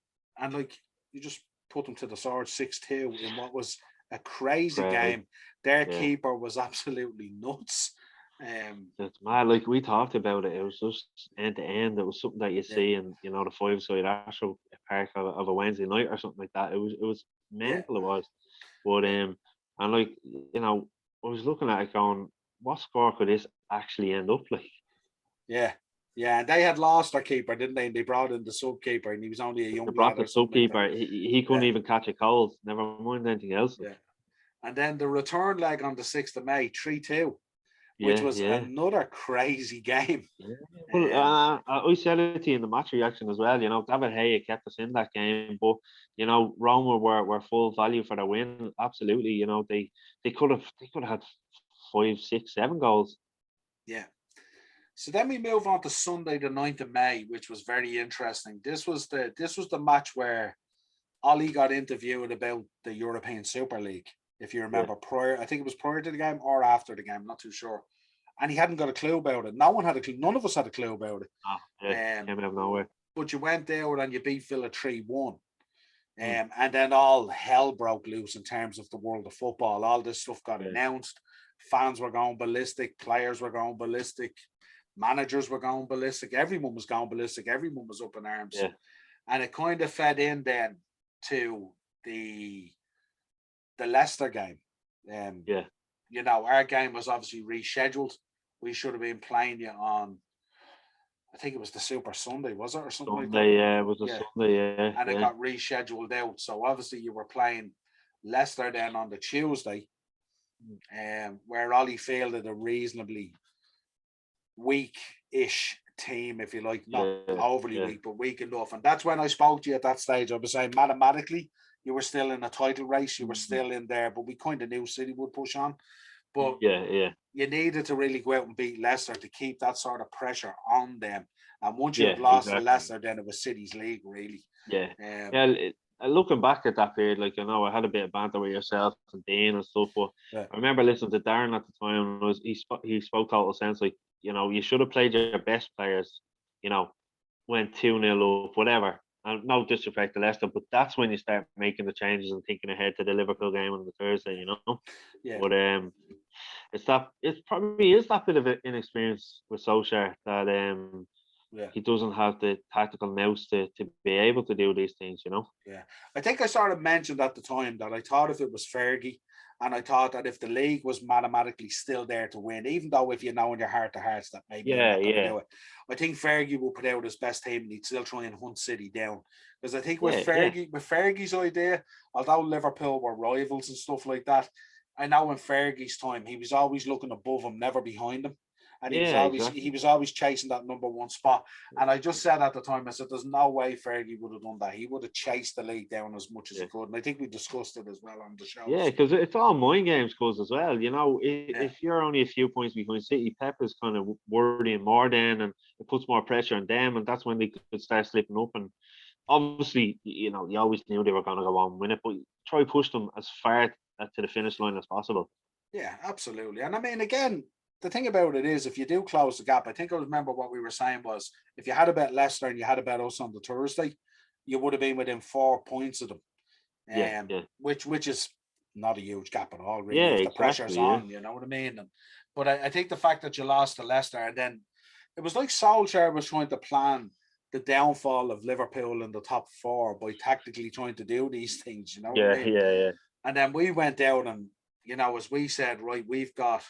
like you just put them to the sword 6-2 in what was a crazy game. Their keeper was absolutely nuts. It's mad. Like we talked about it, it was just end to end. It was something that you see in the 5-side Astro Park of a Wednesday night or something like that. It was mental. It was, but and like I was looking at it going, what score could this actually end up like? Yeah, and they had lost their keeper, didn't they? And they brought in the sub keeper, and he was only a young. They brought the sub keeper. He couldn't even catch a cold. Never mind anything else. Yeah, and then the return leg on the 6th of May, 3-2. Which was another crazy game. Yeah. Well, I said it to you in the match reaction as well. David Gea kept us in that game, but Roma were full value for the win. Absolutely, they could have had 5, 6, 7 goals. Yeah. So then we move on to Sunday, the 9th of May, which was very interesting. This was the match where Ollie got interviewed about the European Super League. If you remember, prior, I think it was prior to the game or after the game, I'm not too sure. And he hadn't got a clue about it. No one had a clue. None of us had a clue about it. Came out of nowhere. But you went there and you beat Villa 3-1. And then all hell broke loose in terms of the world of football. All this stuff got announced. Fans were going ballistic. Players were going ballistic. Managers were going ballistic. Everyone was going ballistic. Everyone was up in arms. Yeah. And it kind of fed in then to the Leicester game. Yeah. You know, our game was obviously rescheduled. We should have been playing you on, I think it was the Super Sunday, was it, or something like that? Sunday, yeah, it was a Yeah. Sunday, yeah. And it Yeah. got rescheduled out. So obviously you were playing Leicester then on the Tuesday, where Ollie fielded a reasonably weak-ish team, if you like, not Yeah, overly yeah. weak, but weak enough. And that's when I spoke to you at that stage. I was saying mathematically, you were still in a title race, you were still in there, but we kind of knew City would push on. But Yeah. you needed to really go out and beat Leicester to keep that sort of pressure on them. And once you Yeah, had lost to exactly. Leicester, then it was City's league, really. Yeah. Looking back at that period, like, I know I had a bit of banter with yourself and Dean and stuff, but Yeah. I remember listening to Darren at the time. He spoke total sense. Like, you know, you should have played your best players. You know, went 2-0 up, whatever. And no disrespect to Leicester, but that's when you start making the changes and thinking ahead to the Liverpool game on the Thursday. You know. Yeah. But it probably is that bit of inexperience with Solskjaer that he doesn't have the tactical nous to be able to do these things, you know. Yeah, I think I sort of mentioned at the time that I thought if it was Fergie, and I thought that if the league was mathematically still there to win, even though if you know in your heart of hearts that maybe you're not going to do it, I think Fergie will put out his best team and he'd still try and hunt City down. Because I think with Fergie's idea, although Liverpool were rivals and stuff like that, I know in Fergie's time he was always looking above him, never behind him. And he was always chasing that number one spot. And I just said at the time, I said, there's no way Fergie would have done that. He would have chased the league down as much as he could. And I think we discussed it as well on the show. Yeah, because it's all mind games, cause as well. You know, if you're only a few points behind City, Pep is kind of worrying more then, and it puts more pressure on them, and that's when they could start slipping up. And obviously, you know, you always knew they were going to go on and win it, but try push them as far to the finish line as possible. Yeah, absolutely. And I mean, again, the thing about it is, if you do close the gap, I think I remember what we were saying was, if you had a bet Leicester and you had a bet us on the Thursday, you would have been within 4 points of them. Which is not a huge gap at all, really. If the pressure's on, you know what I mean? But I think the fact that you lost to Leicester, and then it was like Solskjaer was trying to plan the downfall of Liverpool in the top 4 by tactically trying to do these things, you know what I mean? Yeah. And then we went out and, you know, as we said, right, we've got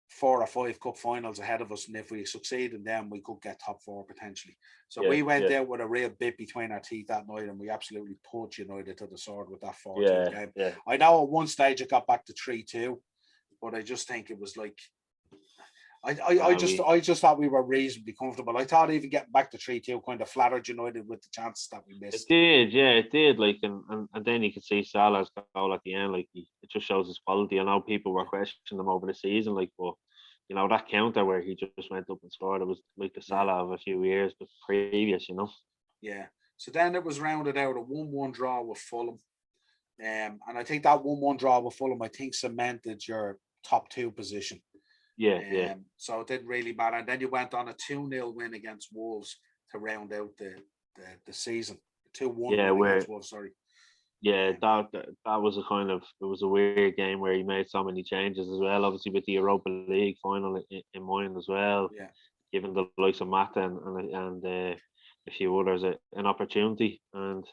4 or 5 cup finals ahead of us, and if we succeed in them, we could get top 4 potentially. So we went out with a real bit between our teeth that night, and we absolutely put United to the sword with that 4-2 game. Yeah. I know at one stage it got back to 3-2, but I just think it was like I just thought we were reasonably comfortable. I thought even getting back to 3-2 kind of flattered United with the chances that we missed. It did. Like, and then you could see Salah's goal at the end. Like, it just shows his quality. I know people were questioning him over the season, like, but you know, that counter where he just went up and scored, it was like the Salah of a few years but previous, you know. Yeah. So then it was rounded out a 1-1 draw with Fulham. And I think that 1-1 draw with Fulham, I think, cemented your top 2 position. Yeah. So it didn't really matter. And then you went on a 2-0 win against Wolves to round out the season. 2-1 win against Wolves, sorry. Yeah, that was it was a weird game where he made so many changes as well, obviously with the Europa League final in mind as well. Yeah. Giving the likes of Mata and a few others an opportunity. And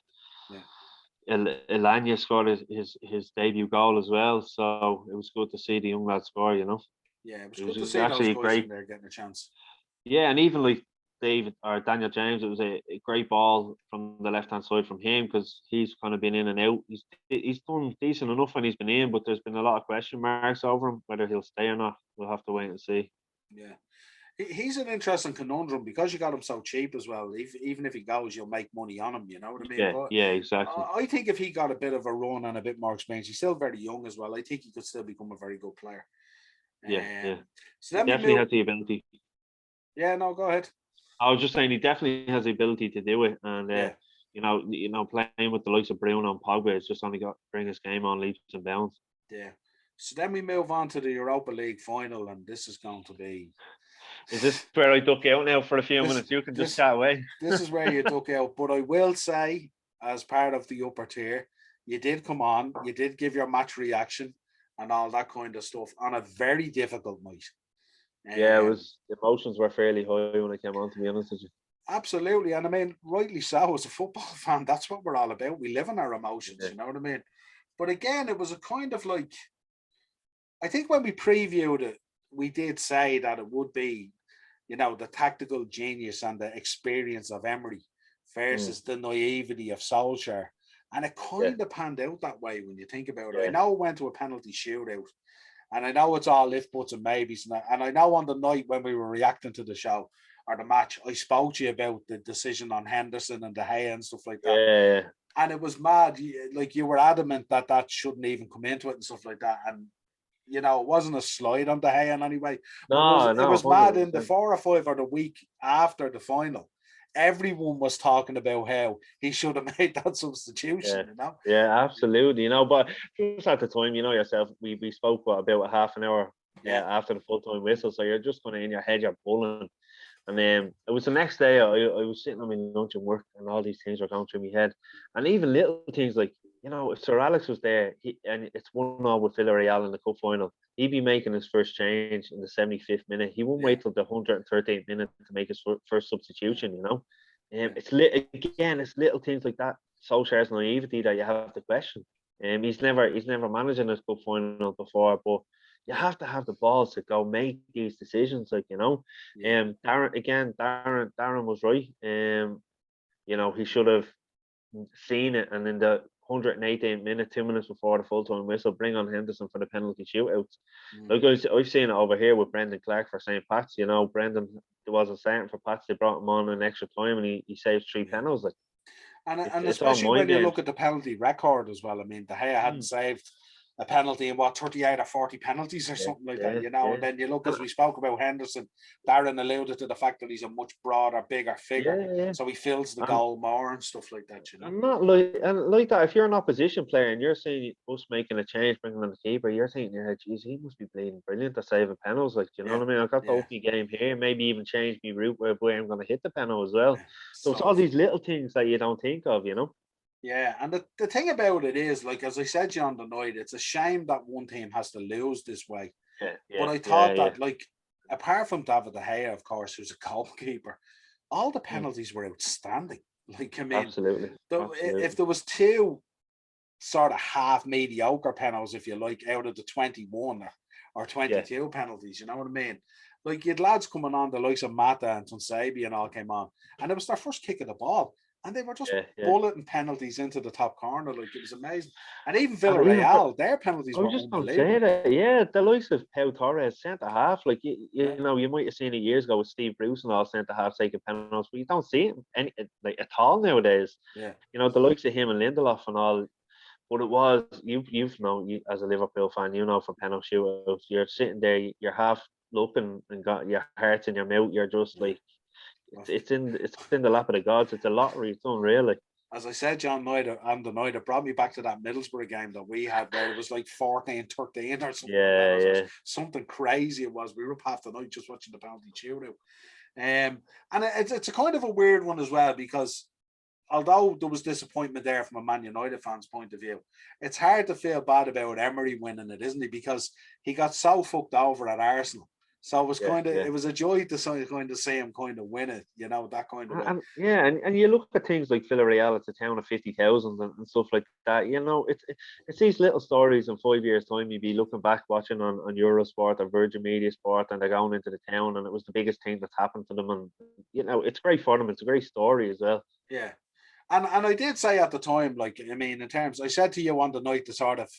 Elanga scored his debut goal as well. So it was good to see the young lad score, you know. Yeah, it was good to see those guys in there getting a chance. Yeah, and even like David or Daniel James, it was a great ball from the left hand side from him, because he's kind of been in and out. He's done decent enough when he's been in, but there's been a lot of question marks over him whether he'll stay or not. We'll have to wait and see. Yeah, he's an interesting conundrum because you got him so cheap as well. Even if he goes, you'll make money on him. You know what I mean? Yeah, exactly. I think if he got a bit of a run and a bit more experience, he's still very young as well. I think he could still become a very good player. Yeah. So he definitely has the ability. Yeah, no, go ahead. I was just saying he definitely has the ability to do it, and you know, playing with the likes of Bruno and Pogba, it's just only got to bring his game on leaps and bounds. Yeah. So then we move on to the Europa League final, and this is going to be. Is this where I duck out now for a few minutes? You can just chat away. This is where you duck out, but I will say, as part of the upper tier, you did come on, you did give your match reaction and all that kind of stuff on a very difficult night. Yeah, it was, the emotions were fairly high when I came on, to be honest with you. Absolutely. And I mean, rightly so, as a football fan, that's what we're all about. We live in our emotions, Yeah, you know what I mean? But again, it was a kind of like, I think when we previewed it, we did say that it would be, the tactical genius and the experience of Emery mm, versus the naivety of Solskjaer. And it yeah, kind of panned out that way when you think about it. I yeah, know it went to a penalty shootout, and I know it's all if buts and maybes. And I know on the night when we were reacting to the show or the match, I spoke to you about the decision on Henderson and De Gea and stuff like that. yeah. And it was mad. Like, you were adamant that that shouldn't even come into it and stuff like that. And it wasn't a slide on De Gea in any way, but No, it no, was mad in the 100%. 4 or 5 or the week after the final. Everyone was talking about how he should have made that Yeah, substitution. yeah, absolutely. But just at the time, yourself, we spoke about a half an hour Yeah, after the full time whistle, so you're just kind of in your head, you're pulling. And then it was the next day, I was sitting on my lunch and work, and all these things were going through my head. And even little things like, if Sir Alex was there, and it's 1-0 with Villarreal in the cup final, he'd be making his first change in the 75th minute. He wouldn't yeah, wait till the 113th minute to make his first substitution. yeah, It's little things like that. Solskjaer's naivety that you have to question. He's never managed in a cup final before, but you have to have the balls to go make these decisions. yeah, Darren was right. He should have seen it, and in the 118th minute, 2 minutes before the full time whistle, bring on Henderson for the penalty shootouts. mm, Like I've seen it over here with Brendan Clark for St. Pat's. Brendan wasn't starting for Pats. They brought him on in extra time, and he saved three yeah. penalties. Like And it's all especially when mind you look games. at the penalty record as well. I mean, De Gea hadn't Mm, saved a penalty in 38 or 40 penalties or yeah, something like that, yeah, and yeah. then you look, And as we spoke about Henderson, Darren alluded to the fact that he's a much broader, bigger figure. yeah, yeah. So he fills the And goal more and stuff like that. I'm not like that. If you're an opposition player and you're seeing us making a change, bringing on the keeper, you're thinking, yeah, geez, he must be playing brilliant to save a penalty. Like, you know Yeah, what I mean? I've got to yeah, up my game here, maybe even change my route where I'm going to hit the penalty as well. yeah. So it's So all these little things that you don't think of. yeah, and the thing about it is, like, as I said to you on the night, it's a shame that one team has to lose this way. Yeah, But yeah, I yeah, thought yeah. that, like, apart from David De Gea, of course, who's a goalkeeper, all the Mm, penalties were outstanding. Like, I mean, absolutely, if absolutely. there was two sort of half mediocre penalties, if you like, out of the 21 or Yeah, 22 penalties, you know what I mean? Like, you had lads coming on, the likes of Mata and Tunsabi and all came on, and it was their first kick of the ball, and they were just yeah, yeah. bulleting penalties into the top corner. Like, it was amazing. And even And even for Villarreal, their penalties I was were just going to say unbelievable. that, yeah, the likes of Pau Torres, centre half, like Yeah, you might have seen it years ago with Steve Bruce and all centre half taking penalties, but you don't see it like at all nowadays. yeah, The likes of him and Lindelof and all. But it was you as a Liverpool fan, from penalty shootouts, you're sitting there, you're half looking and got your heart in your mouth. You're just yeah. like it's in the lap of the gods. It's a lottery. It's unreal. Like, As I said, John Knight on the night, it brought me back to that Middlesbrough game that we had where it was like 14-13 or something like that. yeah, It was yeah, something crazy. It was. We were up half the night just watching the penalty shootout. And it's a kind of a weird one as well, because although there was disappointment there from a Man United fan's point of view, it's hard to feel bad about Emery winning it, isn't he? Because he got so fucked over at Arsenal. So it was yeah, yeah. it was a joy to kind of see him kind of win it, that kind of way. And yeah, and you look at things like Villarreal, it's a town of 50,000 and stuff like that. It's these little stories in 5 years' time. You'd be looking back, watching on Eurosport or Virgin Media Sport, and they're going into the town, and it was the biggest thing that's happened to them. And it's great for them. It's a great story as well. Yeah. And I did say at the time, like, I mean, in terms, I said to you on the night to sort of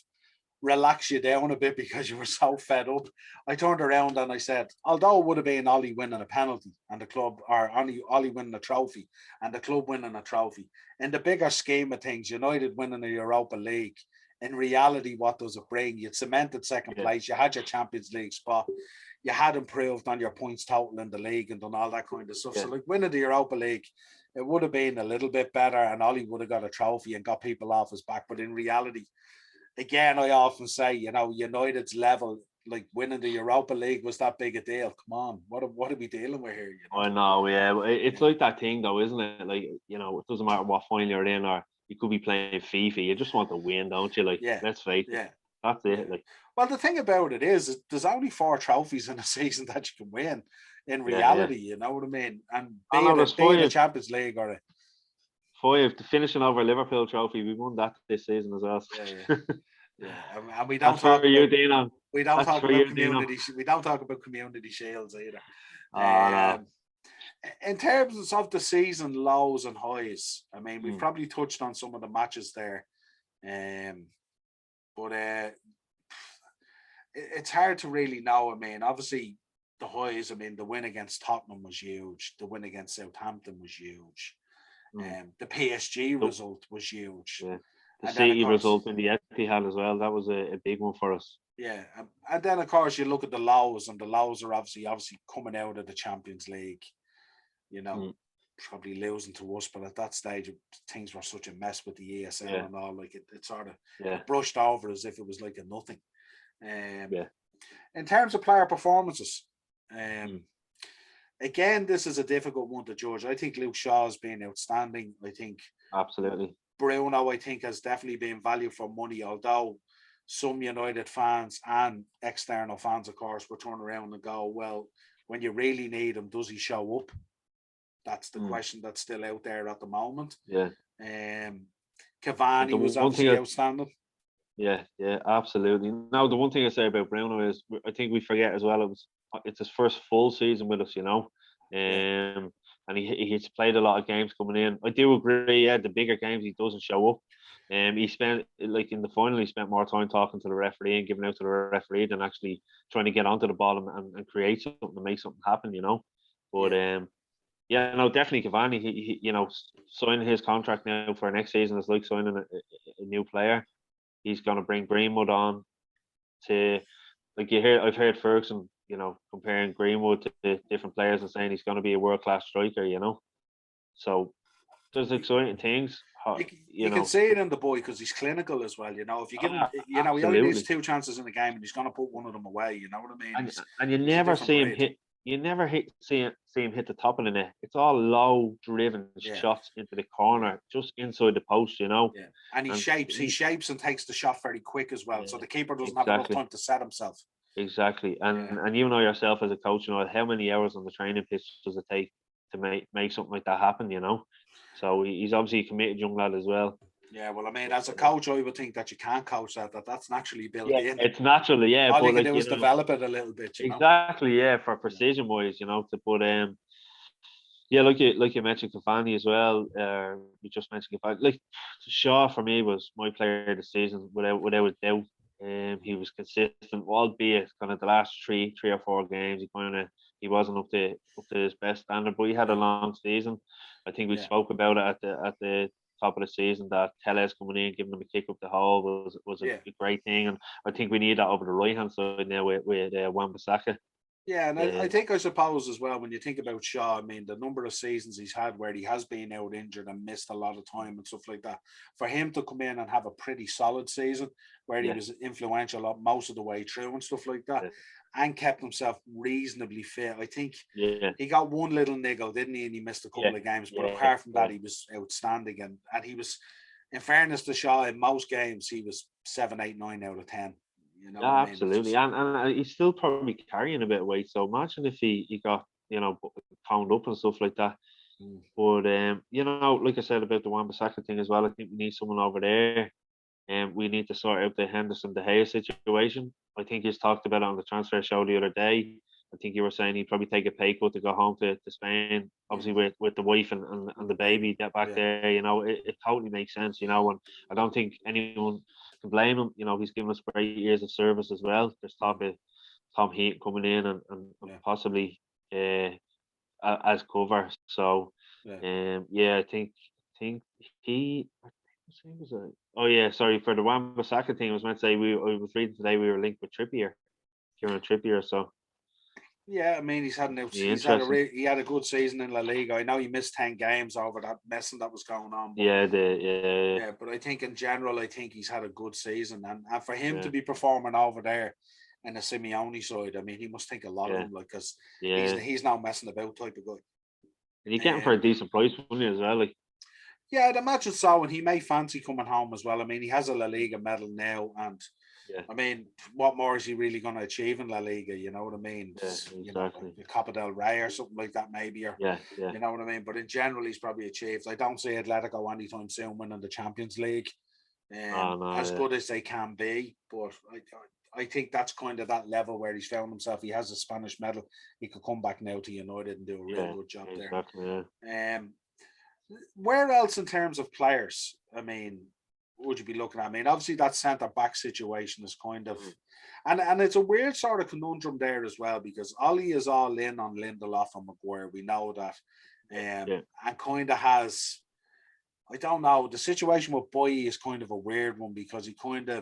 relax you down a bit because you were so fed up. I turned around and I said, although it would have been Ollie winning a penalty and the club, or Ollie winning a trophy and the club winning a trophy, in the bigger scheme of things, United winning the Europa League, in reality, what does it bring? You cemented second Yeah, place, you had your Champions League spot, you had improved on your points total in the league and done all that kind of stuff. yeah. So, like, winning the Europa League, it would have been a little bit better and Ollie would have got a trophy and got people off his back. But in reality, again, I often say, United's level, like winning the Europa League was that big a deal. Come on, what are we dealing with here? I know, yeah. It's Yeah, like that thing though, isn't it? Like, it doesn't matter what final you're in, or you could be playing FIFA. You just want to win, don't you? Like, yeah, let's face it. yeah. That's it. Like, well, the thing about it is there's only 4 trophies in a season that you can win. In yeah. reality, you know what I mean? And I know there's be it a five. Champions League or a The finishing over Liverpool trophy. We won that this season as well. yeah. And we don't That's for talk you, about Dino. That's for you, Dino. we don't talk about community shields either. Oh no. In terms of the season lows and highs, I mean, we've Mm. probably touched on some of the matches there, but it's hard to really know. I mean, obviously the highs. I mean, the win against Tottenham was huge. The win against Southampton was huge. The PSG result was huge. Yeah. The And then, of City course, result in the Etihad as well. That was a big one for us. yeah, and then of course you look at the lows, and the lows are obviously coming out of the Champions League. You know, probably losing to us, but at that stage things were such a mess with the ESL and all. Like it sort of brushed over as if it was like a nothing. In terms of player performances, again, this is a difficult one to judge. I think Luke Shaw's been outstanding. I think absolutely. Bruno, I think, has definitely been value for money, although some United fans and external fans, of course, will turn around and go, well, when you really need him, does he show up? That's the question that's still out there at the moment. Yeah. Cavani was obviously outstanding. Yeah, absolutely. Now, the one thing I say about Bruno is I think we forget as well, it's his first full season with us, you know. And he's played a lot of games coming in. I do agree, the bigger games he doesn't show up. He spent, like in the final, he spent more time talking to the referee and giving out to the referee than actually trying to get onto the ball and create something to make something happen, you know. But definitely Cavani. He signing his contract now for next season is like signing a new player. He's going to bring Greenwood on to, like I've heard Ferguson, comparing Greenwood to different players and saying he's going to be a world-class striker, So there's exciting things. You can see it in the boy because he's clinical as well. If you give him, he only needs 2 chances in the game and he's going to put one of them away. You know what I mean? And you never see him hit. You never see him hit the top of the net. It's all low driven shots into the corner, just inside the post, Yeah. And he shapes and takes the shot very quick as well. So the keeper doesn't have enough time to set himself. Exactly. And you know yourself as a coach, how many hours on the training pitch does it take to make something like that happen, So he's obviously a committed young lad as well. Yeah, well, I mean, as a coach, I would think that you can't coach that's naturally built in. It's naturally, All you can do is develop it a little bit. Exactly, for precision wise, to put like you mentioned Cavani as well. We just mentioned Cavani. Like Shaw for me was my player of the season without a doubt. He was consistent, albeit kind of the last three or four games he wasn't up to his best standard, but he had a long season. I think we spoke about it at the top of the season that Tellez coming in, giving them a kick up the hole was a great thing, and I think we need that over the right hand side now with Wan-Bissaka. Yeah, and I suppose as well, when you think about Shaw, I mean, the number of seasons he's had where he has been out injured and missed a lot of time and stuff like that, for him to come in and have a pretty solid season where he was influential most of the way through and stuff like that, and kept himself reasonably fit. I think he got one little niggle, didn't he? And he missed a couple of games, but apart from that, he was outstanding. And he was, in fairness to Shaw, in most games, he was 7, 8, 9 out of 10. Absolutely, and he's still probably carrying a bit of weight. So imagine if he got pound up and stuff like that. But like I said about the Wan-Bissaka thing as well, I think we need someone over there, and we need to sort out the Henderson De Gea situation. I think he's talked about it on the transfer show the other day. I think you were saying he'd probably take a pay cut to go home to Spain, obviously with the wife and the baby back there. It totally makes sense. And I don't think anyone can blame him. He's given us great years of service as well. There's talk of Tom Heaton coming in and possibly as cover. So I think he. For the Wan-Bissaka thing, I was meant to say I was reading today we were linked with Trippier, Kieran Trippier. So. Yeah, I mean, he had a good season in La Liga. I know he missed 10 games over that messing that was going on. But but I think in general, he's had a good season, and for him to be performing over there in the Simeone side, I mean, he must think a lot of him, because he's not messing about type of guy. And you get him for a decent price, wouldn't you, as well? Yeah, I'd imagine so, and he may fancy coming home as well. I mean, he has a La Liga medal now, and Yeah, I mean, what more is he really going to achieve in La Liga? You know what I mean? yeah, You know, exactly. the Copa del Rey or something like that, maybe, or Yeah, yeah. you know what I mean. But in general, he's probably achieved. I don't see Atletico anytime soon winning the Champions League, Oh no, as yeah, good as they can be. But I think that's kind of that level where he's found himself. He has a Spanish medal. He could come back now to United and do a real yeah, good job there. exactly. Yeah. Um, where else in terms of players? I mean, would you be looking at? I mean, obviously that centre back situation is kind of, Mm. and it's a weird sort of conundrum there as well because Ollie is all in on Lindelof and Maguire. We know that, Yeah, and kind of has. I don't know. The situation with Boye is kind of a weird one because yeah,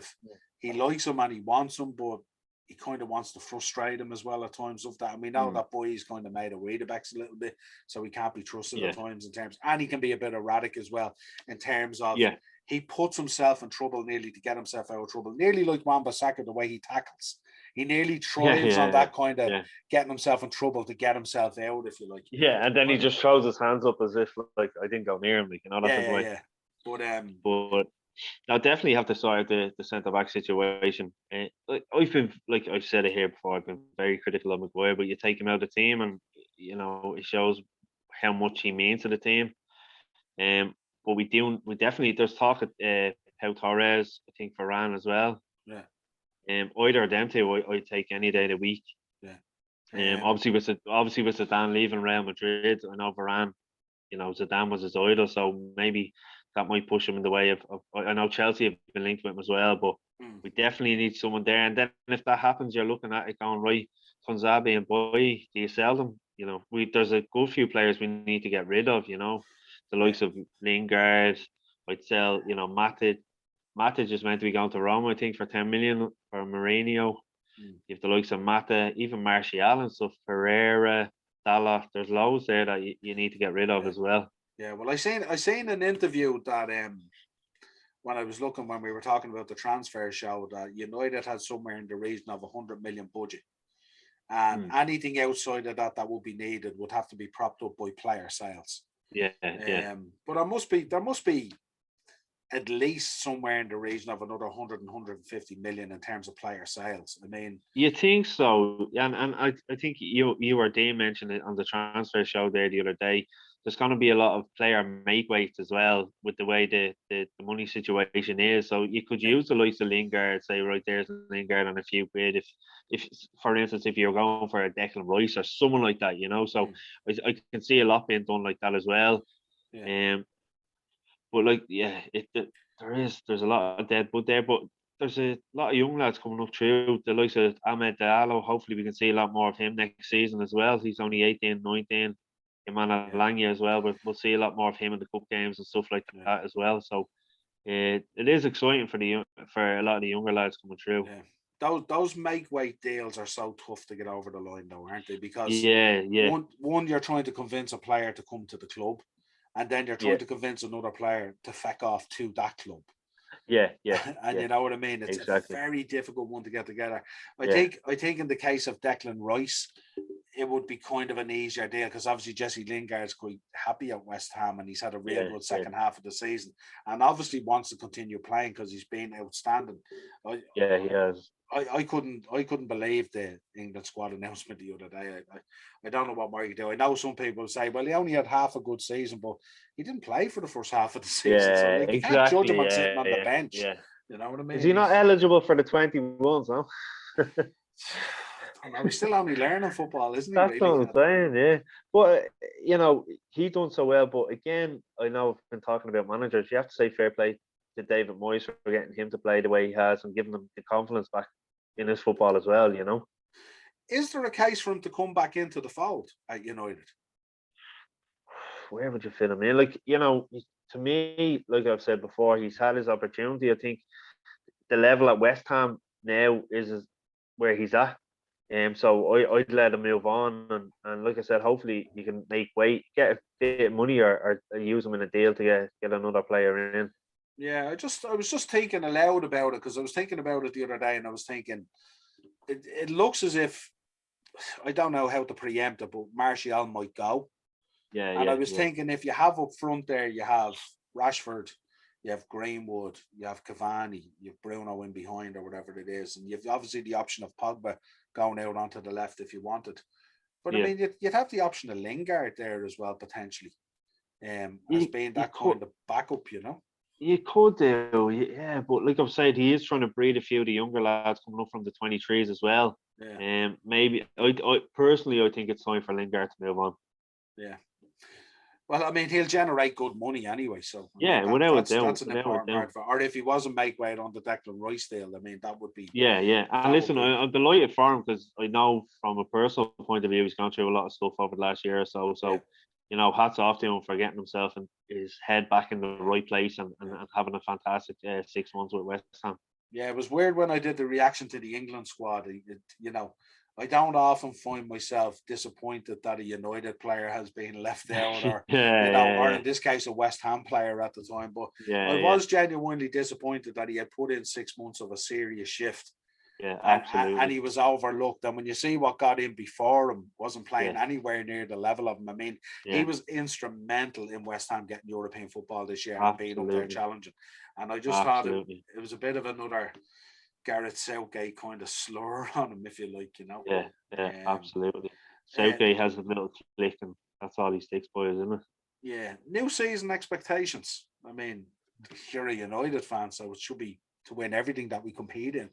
he likes him and he wants him, but he kind of wants to frustrate him as well at times of that. And we know mm. that Boye's kind of made a Weetabix a little bit, so he can't be trusted at Yeah, times in terms, and he can be a bit erratic as well in terms of yeah, he puts himself in trouble nearly to get himself out of trouble, nearly like Wan-Bissaka the way he tackles. He nearly yeah, thrives on yeah, that kind of yeah. getting himself in trouble to get himself out, if you like. Yeah, and then he But just throws his hands up as if like I didn't go near him, like that yeah, type of yeah, way. yeah. But But I definitely have to sort out the centre back situation. Like I've been, like I've said it here before, I've been very critical of Maguire, but you take him out of the team, and it shows how much he means to the team. But we definitely there's talk of Pau Torres, I think Varane as well. yeah, Either of them two, I'd take any day of the week. yeah. Um, Obviously with Zidane leaving Real Madrid, I know Varane, Zidane was his idol, so maybe that might push him in the way of I know Chelsea have been linked with him as well, but mm, we definitely need someone there. And then if that happens, you're looking at it going right, Konzabi and Boy, do you sell them? There's a good few players we need to get rid of. The yeah. likes of Lingard. I'd sell, Matic. Matic is meant to be going to Roma, I think, for 10 million for Mourinho. Mm. You have the likes of Mata, even Martial and stuff, Pereira, Salah. There's loads there that you need to get rid of Yeah, as well. yeah. Well, I seen an interview that when I was looking when we were talking about the transfer show that United had somewhere in the region of 100 million budget, and Mm. anything outside of that that would be needed would have to be propped up by player sales. Yeah, yeah. But there must be at least somewhere in the region of another 150 million in terms of player sales. I mean, You think so? And I think you or Dean mentioned it on the transfer show there the other day. There's going to be a lot of player make weight as well with the way the money situation is. So you could yeah, use the likes of Lingard, say right there's Lingard on a few quid. If for instance if you're going for a Declan Rice or someone like that, So mm, I can see a lot being done like that as well. yeah, Um, but like, yeah, there's a lot of dead wood there, but there's a lot of young lads coming up through. The likes of Ahmed Diallo. Hopefully, we can see a lot more of him next season as well. He's only 18, 19. Imana yeah, Langya as well, but we'll see a lot more of him in the cup games and stuff like yeah, that as well. So it is exciting for a lot of the younger lads coming through. yeah. Those make weight deals are so tough to get over the line, though, aren't they? Because Yeah, yeah, one you're trying to convince a player to come to the club, and then you're yeah, trying to convince another player to feck off to that club. yeah, yeah, And yeah. you know what I mean? It's a Exactly. very difficult one to get together. I Yeah, think I think in the case of Declan Rice, it would be kind of an easier deal because obviously Jesse Lingard's quite happy at West Ham and he's had a real yeah, good yeah, second half of the season and obviously wants to continue playing because he's been outstanding. I, yeah. He has. I couldn't believe the England squad announcement the other day. I don't know what more you do. I know some people say, well, he only had half a good season, but he didn't play for the first half of the season. So Yeah, like you can't judge him exactly. on sitting Yeah, on the yeah, bench. yeah. You know what I Is mean? he not eligible for the 21s? No. I don't know. He's still only learning football, isn't he? That's what Really? I'm saying, yeah. But he done so well. But again, I know I've been talking about managers. You have to say fair play to David Moyes for getting him to play the way he has and giving him the confidence back in his football as well. Is there a case for him to come back into the fold at United? Where would you fit him in? Like, to me, like I've said before, he's had his opportunity. I think the level at West Ham now is where he's at. So I'd let him move on, and like I said, hopefully you can make weight, get a bit of money, or use him in a deal to get another player in. Yeah, I was just thinking aloud about it because I was thinking about it the other day, and I was thinking it looks as if I don't know how to preempt it, but Martial might go. Yeah, And I yeah, was yeah, thinking if you have up front there, you have Rashford, you have Greenwood, you have Cavani, you have Bruno in behind or whatever it is, and you've obviously the option of Pogba going out onto the left if you wanted. But I Yeah. mean, you'd have the option of Lingard there as well potentially, as being that could, kind of backup, you know. you could do, yeah, but like I've said, he is trying to breed a few of the younger lads coming up from the 23s as well. Yeah. Maybe I personally I think it's time for Lingard to move on. Yeah. Well, I mean, he'll generate good money anyway, so I mean, without a doubt, that's an important part for. Or if he wasn't make weight on the Declan Rice deal, I mean, that would be. Yeah. And listen, I'm delighted for him because I know from a personal point of view, he's gone through a lot of stuff over the last year or so. So, hats off to him for getting himself and his head back in the right place and having a fantastic 6 months with West Ham. Yeah, it was weird when I did the reaction to the England squad. I don't often find myself disappointed that a United player has been left out, or or in this case, a West Ham player at the time. But I was genuinely disappointed that he had put in 6 months of a serious shift. Yeah, absolutely. And he was overlooked. And when you see what got in before him, wasn't playing anywhere near the level of him. I mean, he was instrumental in West Ham getting European football this year and being up there challenging. And I just thought it was a bit of another Gareth Southgate kind of slur on him, if you like, Yeah, absolutely. Southgate has a little click, and that's all he sticks by, isn't it? Yeah. New season expectations. I mean, you're a United fan, so it should be to win everything that we compete in.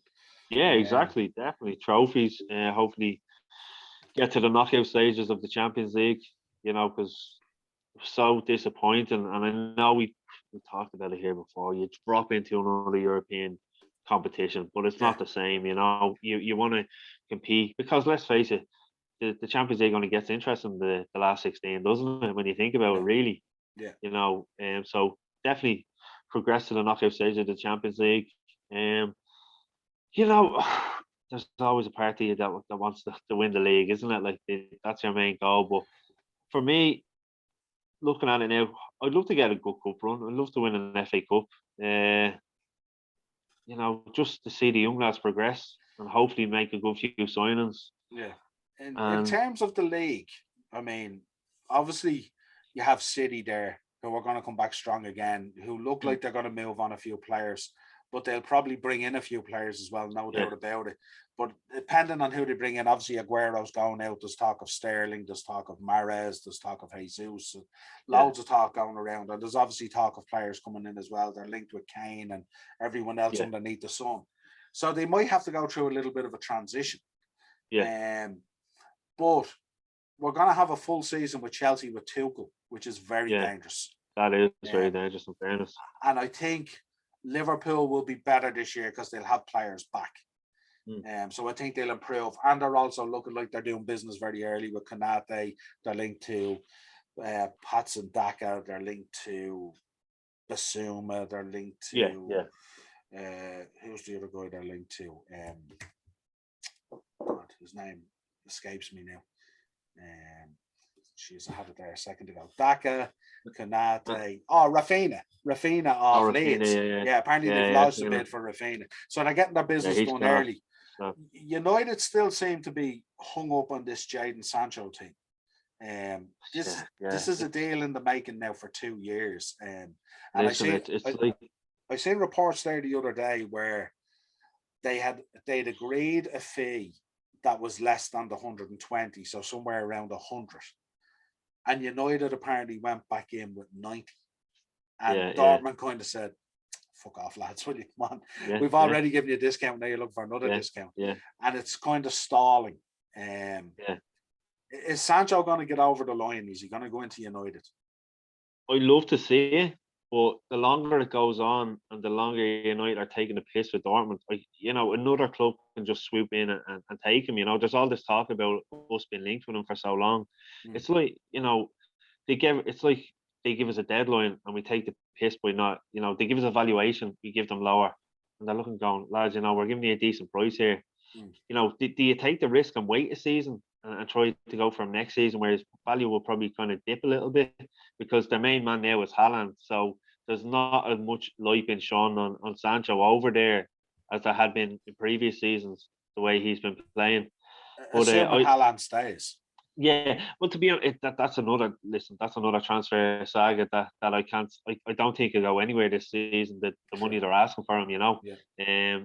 Yeah, exactly. Definitely. Trophies. Hopefully get to the knockout stages of the Champions League, because so disappointing. And I know we talked about it here before. You drop into another European competition, but it's not the same. You want to compete because let's face it, the Champions League only gets interesting the last 16, doesn't it? When you think about it, really. Yeah. So definitely progress to the knockout stage of the Champions League. There's always a part of you that wants to win the league, isn't it? Like that's your main goal. But for me, looking at it now, I'd love to get a good cup run. I'd love to win an FA Cup. Just to see the young lads progress and hopefully make a good few signings. Yeah. In terms of the league, I mean, obviously you have City there who are going to come back strong again, who look like they're going to move on a few players, but they'll probably bring in a few players as well, no doubt about it. But depending on who they bring in, obviously Aguero's going out. There's talk of Sterling, there's talk of Mahrez, there's talk of Jesus, loads of talk going around. And there's obviously talk of players coming in as well. They're linked with Kane and everyone else underneath the sun. So they might have to go through a little bit of a transition. Yeah. But we're going to have a full season with Chelsea with Tuchel, which is very dangerous. That is very dangerous, in fairness. And I think Liverpool will be better this year because they'll have players back. So I think they'll improve. And they're also looking like they're doing business very early with Konate. They're linked to Patson Daka. They're linked to Basuma. They're linked to... who's the other guy they're linked to? His name escapes me now. I had it there a second ago. Daka, Konate. Rafinha of Leeds. Apparently they've lost a bid for Rafinha. So they're getting their business done early. United still seem to be hung up on this Jadon Sancho thing. This is a deal in the making now for 2 years. And I seen reports there the other day where they'd agreed a fee that was less than the 120, so somewhere around 100. And United apparently went back in with 90. And Dortmund kind of said, fuck off, lads, will you? Come on. We've already given you a discount, now you're looking for another discount. And it's kind of stalling. Is Sancho going to get over the line? Is he going to go into United? I'd love to see it, but the longer it goes on and the longer United are taking the piss with Dortmund, another club can just swoop in and take him. There's all this talk about us being linked with him for so long. It's like, they give us a deadline and we take the piss by not, they give us a valuation, we give them lower. And they're looking going, lads, we're giving you a decent price here. Do you take the risk and wait a season and try to go for him next season where his value will probably kind of dip a little bit because their main man now is Haaland. So there's not as much light being shone on Sancho over there as there had been in previous seasons, the way he's been playing. But Haaland stays. Yeah, well, to be honest, that's another listen. That's another transfer saga that I can't. I don't think it'll go anywhere this season. The money Sure. they're asking for him, Yeah.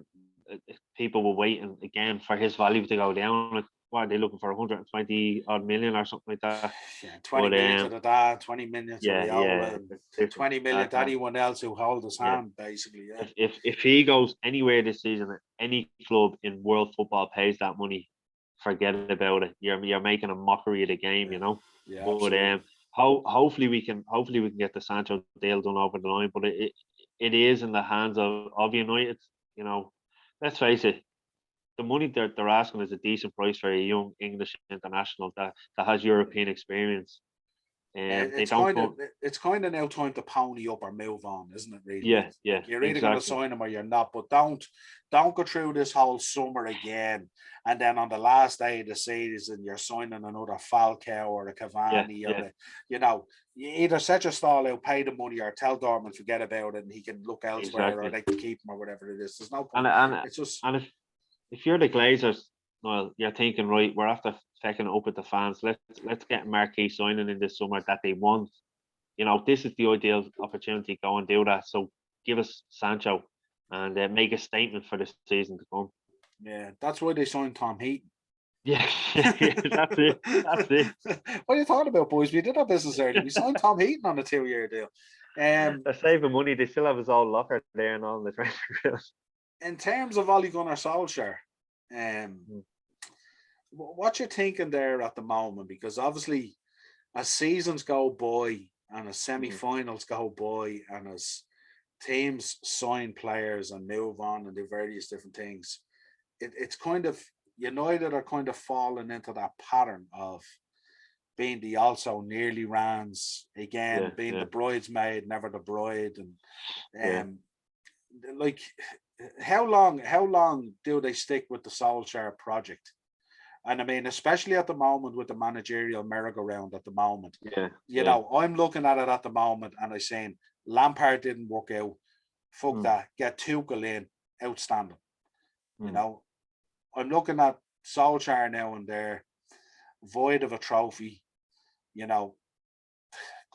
people were waiting again for his value to go down. Like, what are they looking for? 120 odd million or something like that. Yeah, 20 But million to the dad, 20 million to yeah. Raiola, and Listen, 20 million to anyone else who hold his yeah. hand, basically. Yeah. If he goes anywhere this season, any club in world football pays that money, forget about it. You're making a mockery of the game, Yeah. Yeah, But absolutely. hopefully we can get the Sancho deal done over the line. But it is in the hands of United. You know, let's face it. The money they're asking is a decent price for a young English international that has European experience. And they It's don't kind of come. it's kind of now time to pony up or move on, isn't it? Really, Yeah, it's yeah, like you're either going to exactly. sign him or you're not. But don't go through this whole summer again, and then on the last day of the season, you're signing another Falcao or a Yeah, Cavani or yeah, you either set your stall out, pay the money, or tell Dortmund forget about it, and he can look elsewhere, or exactly. they can keep him or whatever it is. There's no And point. and It's just and if you're the Glazers, well, you're thinking, right, we're after taking it up with the fans. Let's get marquee signing in this summer that they want. This is the ideal opportunity. Go and do that. So give us Sancho and make a statement for the season to come. yeah, that's why they signed Tom Heaton. Yeah, yeah, that's it. That's it. What are you talking about, boys? We did our business early. We signed Tom Heaton on a 2-year deal. They're saving money. They still have his old locker there and all in the transfer. In terms of Ole Gunnar Solskjaer, um, what you're thinking there at the moment? Because obviously, as seasons go by and as semi-finals go by and as teams sign players and move on and do various different things, it's kind of United are kind of falling into that pattern of being the also nearly rans again, Yeah, being the yeah, bridesmaid, never the bride, yeah. and like how long do they stick with the Solskjaer project? And I mean, especially at the moment with the managerial merry-go-round at the moment, Yeah, yeah. I'm looking at it at the moment and I'm saying Lampard didn't work out. Fuck Mm, that. Get Tuchel in, outstanding. You mm, know, I'm looking at Solskjaer now and they're void of a trophy. You know,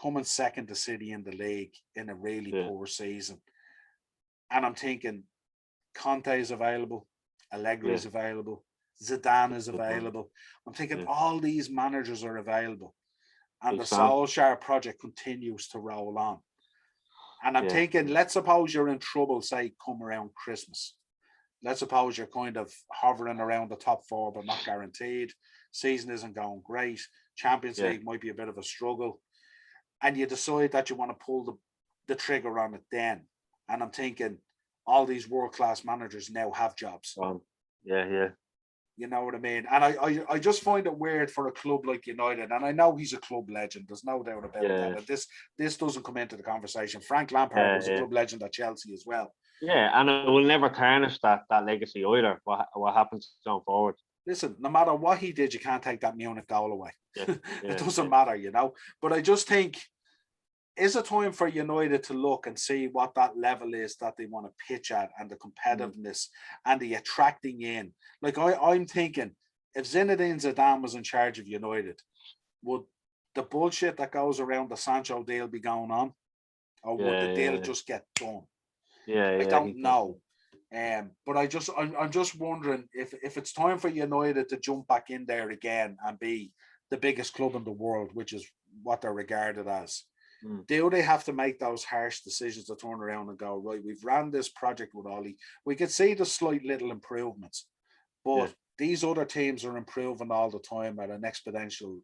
coming second to City in the league in a really yeah. poor season. And I'm thinking Conte is available, Allegri Yeah. is available, Zidane is Good man. available. I'm thinking Yeah. all these managers are available. And Big the Sam. Solskjaer project continues to roll on. And I'm Yeah. thinking, let's suppose you're in trouble, say, come around Christmas. Let's suppose you're kind of hovering around the top four, but not guaranteed. Season isn't going great. Champions Yeah. League might be a bit of a struggle. And you decide that you want to pull the trigger on it then. And I'm thinking, all these world class managers now have jobs. Yeah. Yeah. You know what I mean? And I just find it weird for a club like United. And I know he's a club legend. There's no doubt about that. Yeah. And this doesn't come into the conversation. Frank Lampard Yeah. was a Yeah. club legend at Chelsea as well. Yeah. And it will never tarnish that legacy either. What happens going forward? Listen, no matter what he did, you can't take that Munich goal away. Yeah. It Yeah. doesn't Yeah. matter. But I just think, is it time for United to look and see what that level is that they want to pitch at and the competitiveness and the attracting in? Like I'm thinking, if Zinedine Zidane was in charge of United, would the bullshit that goes around the Sancho deal be going on, or would the Yeah. deal Yeah. just get done? Yeah. I Yeah. I don't think that's know. But I'm just wondering if it's time for United to jump back in there again and be the biggest club in the world, which is what they're regarded as. Do they have to make those harsh decisions to turn around and go, right, we've ran this project with Ollie. We could see the slight little improvements, yeah. but these other teams are improving all the time at an exponential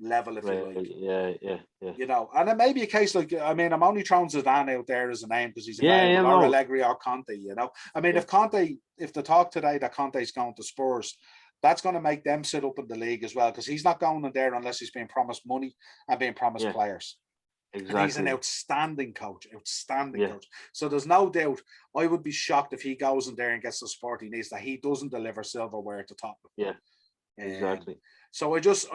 level, if you Right. like. Yeah. Yeah. Yeah. And it may be a case like, I mean, I'm only throwing Zidane out there as a name because he's Yeah. Yeah. available, or No. Allegri or Conte. I mean, Yeah. if the talk today that Conte's going to Spurs, that's going to make them sit up in the league as well, because he's not going in there unless he's being promised money and being promised Yeah. players. And he's an Exactly. outstanding coach. Yeah. So there's no doubt. I would be shocked if he goes in there and gets the support he needs, that he doesn't deliver silverware at the top. Yeah. Um, Exactly. so I just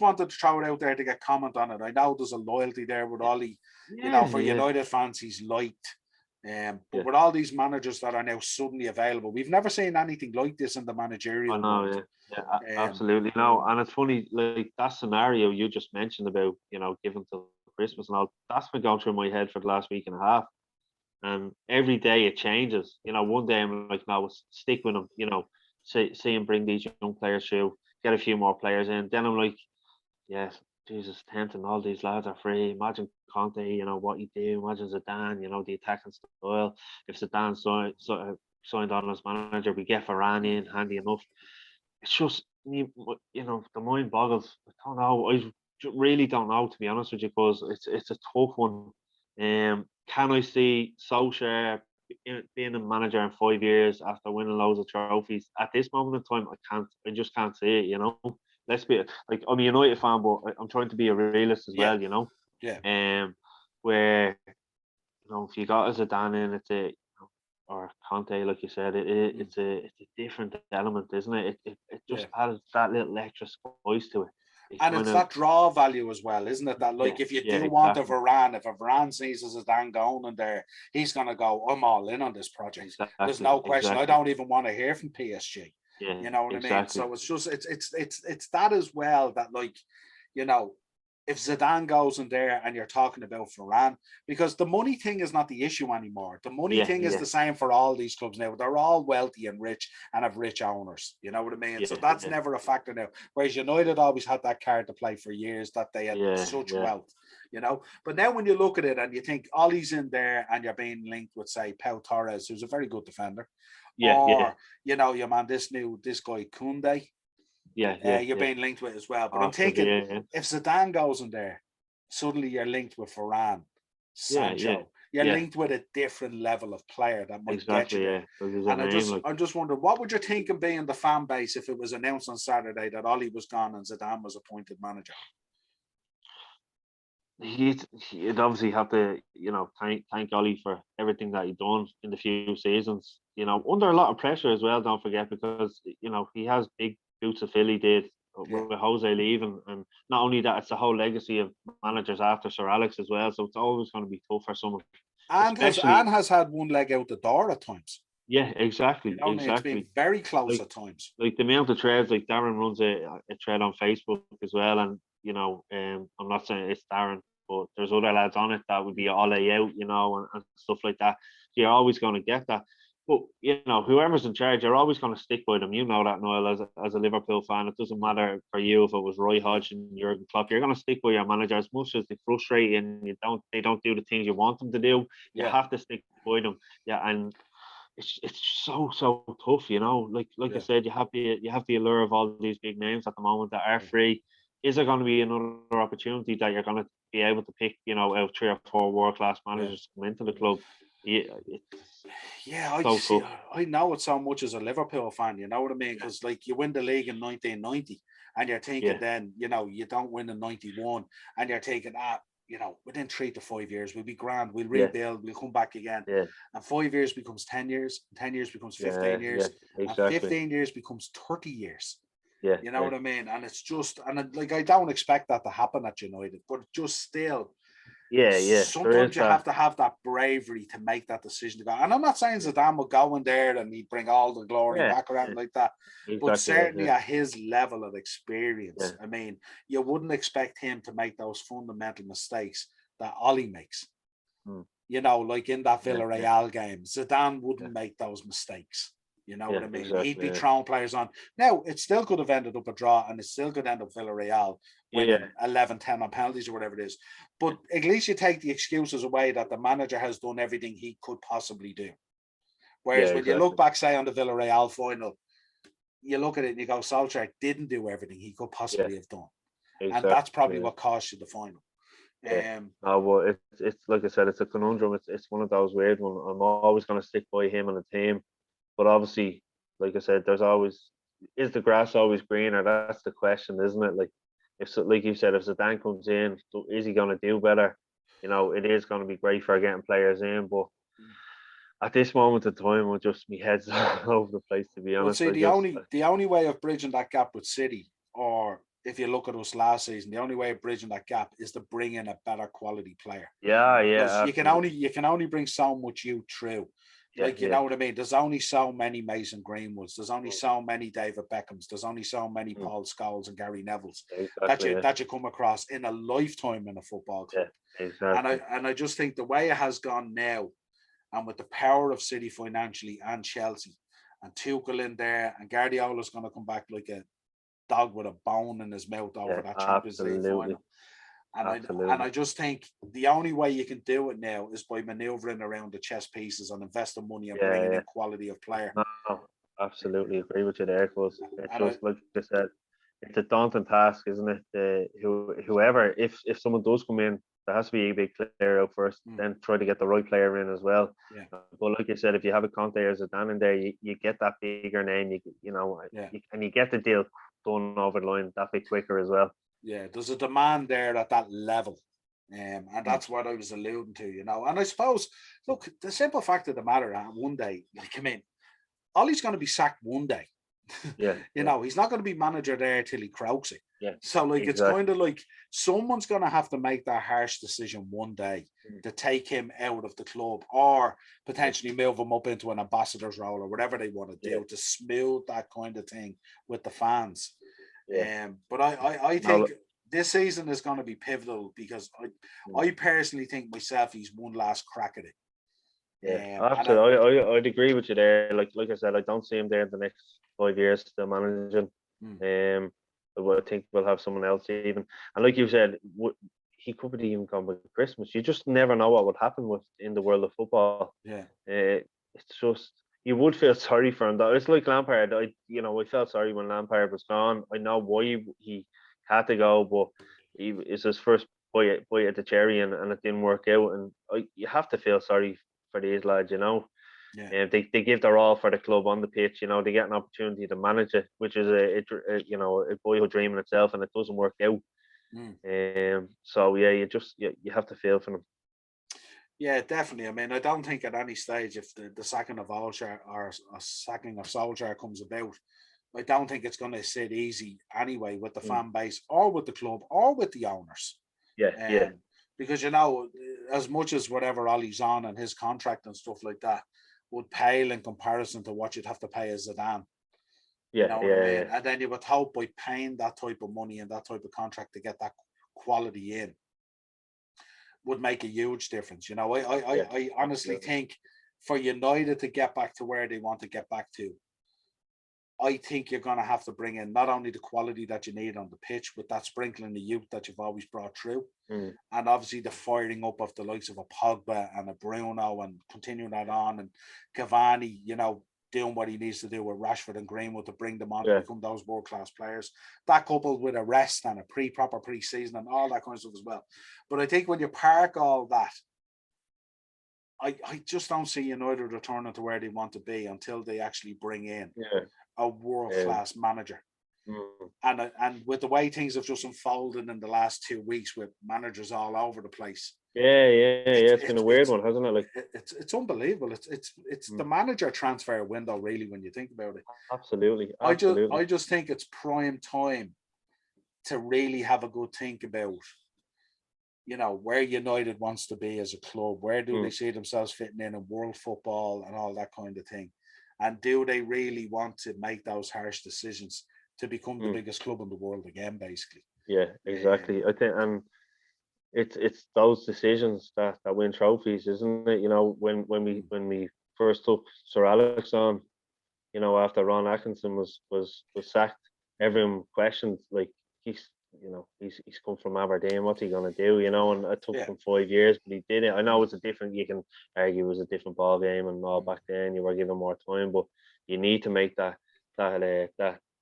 wanted to throw it out there to get comment on it. I know there's a loyalty there with Ollie. Yeah. For Yeah. United fans, he's liked. But with all these managers that are now suddenly available, we've never seen anything like this in the managerial I know, world. absolutely. No, and it's funny, like that scenario you just mentioned about, giving till Christmas and all, that's been going through my head for the last week and a half. And every day it changes. One day I'm like, no, stick with him, see him bring these young players through, get a few more players in. Then I'm like, yes, Jesus, Tent and all these lads are free. Imagine Conte, what you do. Imagine Zidane, the attacking style. If Zidane signed on as manager, we get Varane in, handy enough. It's just, the mind boggles. I don't know. Really don't know, to be honest with you, because it's a tough one. Can I see Solskjaer being a manager in 5 years after winning loads of trophies? At this moment in time, I just can't see it, Let's be like, I'm a United fan, but I'm trying to be a realist as well, Yeah. Where if you got a Zidane in, or Conte, like you said, it's a different element, isn't it? It just adds that little extra spice to it. And it's that draw value as well, isn't it? That if you do want a Varane, if a Varane sees as a Dan going in there, he's going to go, I'm all in on this project. There's no question. I don't even want to hear from PSG. You know what I mean? So it's just it's that as well, that if Zidane goes in there and you're talking about Varane, because the money thing is not the issue anymore. The money thing is the same for all these clubs now. They're all wealthy and rich and have rich owners. You know what I mean? So that's never a factor now. Whereas United always had that card to play for years, that they had such wealth. But now when you look at it and you think Ollie's in there and you're being linked with, say, Pau Torres, who's a very good defender. Your man, this guy Koundé. You're being linked with as well. But I'm thinking, if Zidane goes in there, suddenly you're linked with Varane, Sancho. You're linked with a different level of player that might get you there. And I'm just wondering, what would your thinking be in the fan base if it was announced on Saturday that Ollie was gone and Zidane was appointed manager? He'd obviously have to, thank Ollie for everything that he'd done in the few seasons. Under a lot of pressure as well. Don't forget, because he has big boots to fill. He did with Jose leaving, and not only that, it's the whole legacy of managers after Sir Alex as well. So it's always going to be tough for someone. And has had one leg out the door at times. Yeah, exactly. It's been very close at times. Like the amount of threads, like Darren runs a thread on Facebook as well, and I'm not saying it's Darren, but there's other lads on it that would be all out, and stuff like that. So you're always going to get that. But whoever's in charge, you're always going to stick by them. You know that, Noel, as a Liverpool fan. It doesn't matter for you if it was Roy Hodgson, Jurgen Klopp. You're going to stick by your manager as much as they frustrate you and they don't do the things you want them to do. You have to stick by them. Yeah, and it's so tough. Like I said, you have the allure of all these big names at the moment that are free. Is there going to be another opportunity that you're going to be able to pick, out 3 or 4 world-class managers to come into the club? I know it so much as a Liverpool fan, you know what I mean? Because you win the league in 1990 and you're thinking then, you don't win in 91 and you're thinking, within 3 to 5 years, we'll be grand, we'll rebuild, we'll come back again. And 5 years becomes 10 years, 10 years becomes 15 years, and 15 years becomes 30 years. You know what I mean? And it's just, and I don't expect that to happen at United, but just still, sometimes you have to have that bravery to make that decision to go. And I'm not saying Zidane will go in there and he'd bring all the glory back around like that, but certainly at his level of experience, I mean, you wouldn't expect him to make those fundamental mistakes that Ollie makes. Like in that Villarreal game, Zidane wouldn't make those mistakes. You know what I mean? Exactly, he'd be throwing players on. Now, it still could have ended up a draw and it still could end up Villarreal winning 11-10 on penalties or whatever it is. But at least you take the excuses away that the manager has done everything he could possibly do. Whereas when you look back, say, on the Villarreal final, you look at it and you go, Solskjaer didn't do everything he could possibly have done. And that's probably what cost you the final. It's like I said, it's a conundrum. It's one of those weird ones. I'm always going to stick by him and the team. But obviously, like I said, is the grass always greener? That's the question, isn't it? Like you said, if Zidane comes in, is he going to do better? It is going to be great for getting players in, but at this moment in time, my head's all over the place, to be honest. Well, see, the only way of bridging that gap with City, or if you look at us last season, the only way of bridging that gap is to bring in a better quality player. Yeah, Because absolutely. you can only bring so much youth through. Like, you know what I mean? There's only so many Mason Greenwoods. There's only so many David Beckhams. There's only so many Paul Scholes and Gary Nevilles Exactly. that you come across in a lifetime in a football club. Yeah, exactly. And I just think the way it has gone now, and with the power of City financially and Chelsea, and Tuchel in there, and Guardiola's going to come back like a dog with a bone in his mouth over that Champions League final. And I just think the only way you can do it now is by manoeuvring around the chess pieces and investing money and bringing in quality of player. No, absolutely agree with you there, because it's just like I said, it's a daunting task, isn't it? Whoever, if someone does come in, there has to be a big player out first, then try to get the right player in as well. Yeah. But like you said, if you have a Conte or Zidane in there, you get that bigger name, and you get the deal done over the line that bit quicker as well. Yeah, there's a demand there at that level. And that's what I was alluding to, you know. And I suppose, look, the simple fact of the matter, one day, like, I mean, Ollie's going to be sacked one day. Yeah. You know, he's not going to be manager there till he croaks it. Yeah. So, like, it's kind of like someone's going to have to make that harsh decision one day to take him out of the club, or potentially move him up into an ambassador's role or whatever they want to do to smooth that kind of thing with the fans. But I think this season is going to be pivotal, because I personally think myself he's one last crack at it. Absolutely. I'd agree with you there. Like I said, I don't see him there in the next 5 years still managing. I think we'll have someone else even. And like you said, he could be even gone by Christmas. You just never know what would happen in the world of football. It's just, you would feel sorry for him though. It's like Lampard. I felt sorry when Lampard was gone. I know why he had to go, but it's his first bite at the cherry, and it didn't work out. And you have to feel sorry for these lads, you know. They give their all for the club on the pitch. You know, they get an opportunity to manage it, which is a boyhood dream in itself, and it doesn't work out. So yeah, you have to feel for them. Yeah, definitely. I mean, I don't think at any stage, if the sacking of Solskjaer or a sacking of Solskjaer comes about, I don't think it's going to sit easy anyway with the fan base, or with the club, or with the owners. Because, you know, as much as whatever Ollie's on and his contract and stuff like that would pale in comparison to what you'd have to pay as Zidane. You know what I mean? And then you would hope by paying that type of money and that type of contract to get that quality in would make a huge difference. You know, I honestly think for United to get back to where they want to get back to, I think you're going to have to bring in not only the quality that you need on the pitch, with that sprinkling the youth that you've always brought through, and obviously the firing up of the likes of a Pogba and a Bruno, and continuing that on, and Cavani, you know, doing what he needs to do with Rashford and Greenwood to bring them on to become those world-class players. That coupled with a rest and a proper pre-season and all that kind of stuff as well. But I think when you park all that, I just don't see United returning to where they want to be until they actually bring in a world-class manager. And with the way things have just unfolded in the last 2 weeks with managers all over the place. It's been a weird one, hasn't it? Like, it's unbelievable. It's the manager transfer window, really, when you think about it. Absolutely. I just think it's prime time to really have a good think about, you know, where United wants to be as a club. Where do they see themselves fitting in world football and all that kind of thing? And do they really want to make those harsh decisions to become the biggest club in the world again, basically? Yeah, exactly. I think, and it's those decisions that win trophies, isn't it? You know, when we first took Sir Alex on, you know, after Ron Atkinson was sacked, everyone questioned, like, he's come from Aberdeen, what's he gonna do? You know, and it took him 5 years, but he did it. I know it's you can argue it was a different ball game and all back then. You were given more time, but you need to make that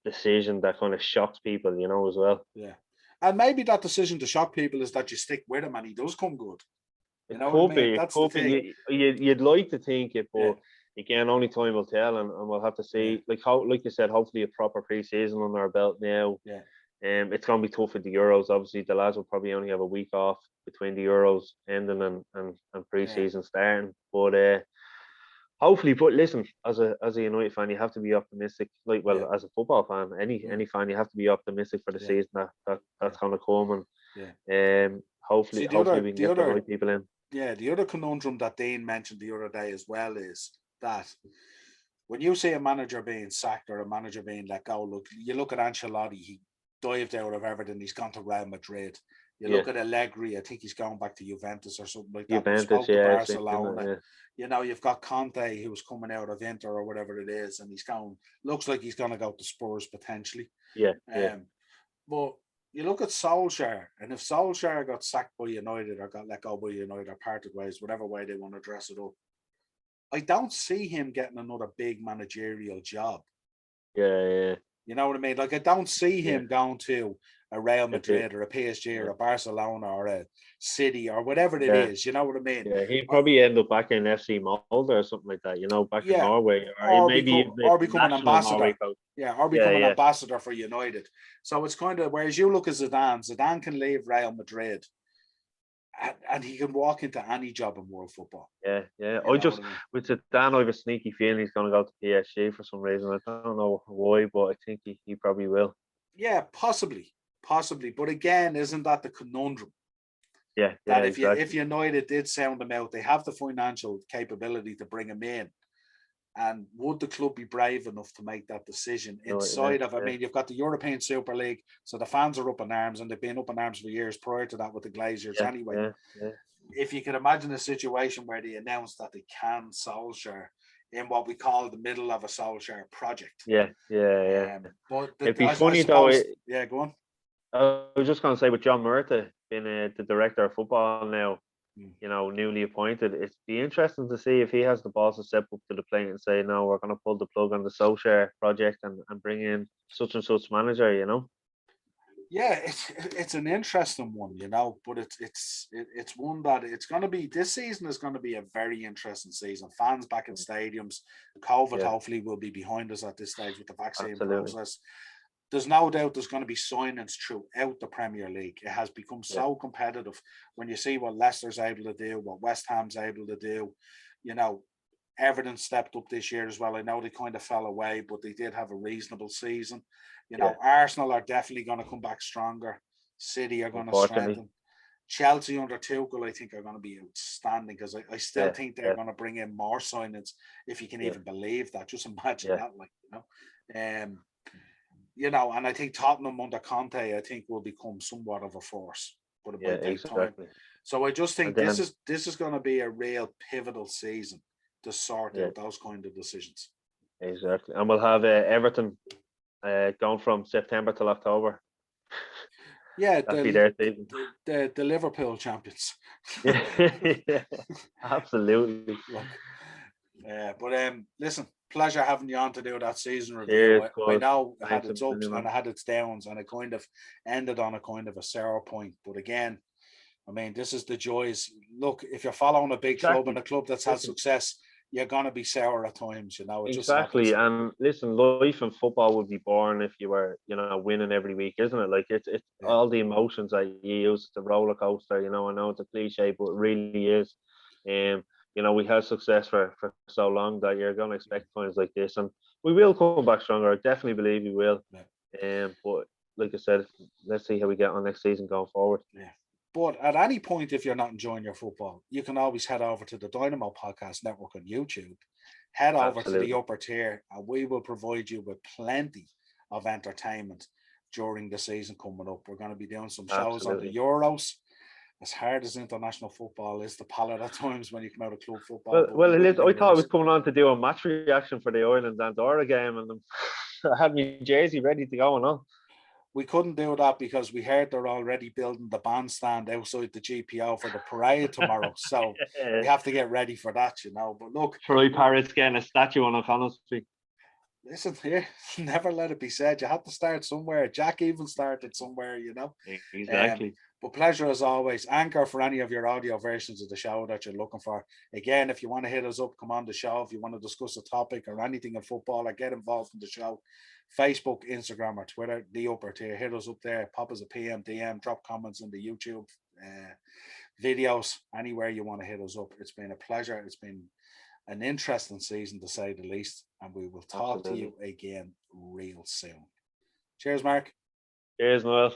decision that kind of shocks people, you know, as well. Yeah. And maybe that decision to shock people is that you stick with him and he does come good. You know what I mean? That's the thing. You'd like to think it, but again, only time will tell, and we'll have to see. Like you said, hopefully a proper pre-season under our belt now. It's going to be tough with the Euros. Obviously, the lads will probably only have a week off between the Euros ending and pre-season starting. But hopefully, but listen, as a United fan, you have to be optimistic. Like, Yeah, well, as a football fan, any fan, you have to be optimistic for the yeah, season yeah, that's going to come, yeah. and See, hopefully we can the get the other, right people in. yeah, the other conundrum that Dean mentioned the other day as well is that when you see a manager being sacked or a manager being let go, look, you look at Ancelotti, he dived out of everything. He's gone to Real Madrid. You Yeah, look at Allegri, I think he's going back to Juventus or something like that. We Juventus, spoke to yeah, Barcelona. You know, you've got Conte who's coming out of Inter or whatever it is, and looks like he's going to go to Spurs potentially. yeah, yeah, But you look at Solskjaer, and if Solskjaer got sacked by United or got let go by United or parted ways, whatever way they want to dress it up, I don't see him getting another big managerial job. yeah, You know what I mean? Like I don't see yeah. him going to a Real If it, Madrid or a PSG or yeah, a Barcelona or a City or whatever it yeah, is. You know what I mean? yeah, he'd Or, probably end up back in FC Molde or something like that. Back in yeah, Norway, or or maybe become even the or become an national Norway ambassador. coach. Yeah, or Yeah, become an yeah, ambassador for United. So it's kind of whereas you look at Zidane, Zidane can leave Real Madrid and he can walk into any job in world football. yeah, yeah. You know what Just I mean? with Zidane, I have a sneaky feeling he's going to go to PSG for some reason. I don't know why, but I think he probably will. Yeah, possibly. But again, isn't that the conundrum? Yeah, yeah, That if exactly. United did sound them out, they have the financial capability to bring him in. And would the club be brave enough to make that decision No, yeah, inside of? I yeah, mean, you've got the European Super League, so the fans are up in arms, and they've been up in arms for years prior to that with the Glazers yeah, anyway. yeah, yeah, If you can imagine a situation where they announce that they can Solskjaer in what we call the middle of a Solskjaer project. yeah, yeah, yeah. But It'd be I funny though. suppose, yeah, go on. I was just going to say with John Murtagh being the director of football now, Mm. newly appointed, it'd be interesting to see if he has the balls to step up to the plate and say, no, we're going to pull the plug on the Solskjaer project and bring in such and such manager. Yeah, it's an interesting one, but it's one that it's going to be. This season is going to be a very interesting season. Fans back in stadiums. COVID Yeah, hopefully will be behind us at this stage with the vaccine absolutely. process. There's no doubt there's going to be signings throughout the Premier League. It has become Yeah, so competitive when you see what Leicester's able to do, what West Ham's able to do. You know, Everton stepped up this year as well. I know they kind of fell away, but they did have a reasonable season. yeah. Arsenal are definitely going to come back stronger. City are going to Unfortunately, strengthen. Chelsea under Tuchel, I think, are going to be outstanding because I still yeah, think they're yeah, going to bring in more signings if you can yeah, even believe that. Just imagine yeah, that, um, and I think Tottenham under Conte, I think, will become somewhat of a force, but it yeah, might take time. exactly. So I just And think this then, is going to be a real pivotal season to sort yeah, out those kind of decisions. exactly. And we'll have Everton going from September till October. Yeah, That'd be their season. the Liverpool champions. Yeah, yeah, absolutely. Look, but listen, pleasure having you on to do that season review. Cheers, I cause know it had thanks a its ups million, and man. it had its downs, and it kind of ended on a kind of a sour point. But again, I mean, this is the joys. Look, if you're following a big club and Exactly. a club that's had Listen, success, you're gonna be sour at times. It just exactly. happens. And listen, life in football would be boring if you were, winning every week, isn't it? Like it's Yeah, all the emotions that you use. It's a roller coaster. I know it's a cliche, but it really is. Um, we had success for so long that you're going to expect times like this, and we will come back stronger. I definitely believe we will. yeah, But like I said, let's see how we get on next season going forward. yeah. But at any point, if you're not enjoying your football, you can always head over to the Dynamo Podcast Network on YouTube. Head over to the Absolutely, upper tier, and we will provide you with plenty of entertainment during the season coming up. We're going to be doing some shows on the absolutely. Euros. As hard as international football is to palate at times when you come out of club football, Well, but we well, will do I thought I Euros. was coming on to do a match reaction for the Ireland Andorra game, and I had my jersey ready to go and all. We couldn't do that because we heard they're already building the bandstand outside the GPO for the parade tomorrow. So we have to get ready for that. But look, Troy Parrott's getting a statue on O'Connell Street. listen here, never let it be said. You have to start somewhere. Jack even started somewhere. Um, Exactly. but pleasure as always. Anchor for any of your audio versions of the show that you're looking for. Again, if you want to hit us up, come on the show. If you want to discuss a topic or anything in football or get involved in the show, Facebook, Instagram, or Twitter, the upper tier, hit us up there. Pop us a PM, DM, drop comments in the YouTube videos, anywhere you want to hit us up. It's been a pleasure. It's been an interesting season to say the least. And we will talk to you Absolutely. again real soon. Cheers, Mark. Cheers, Noel.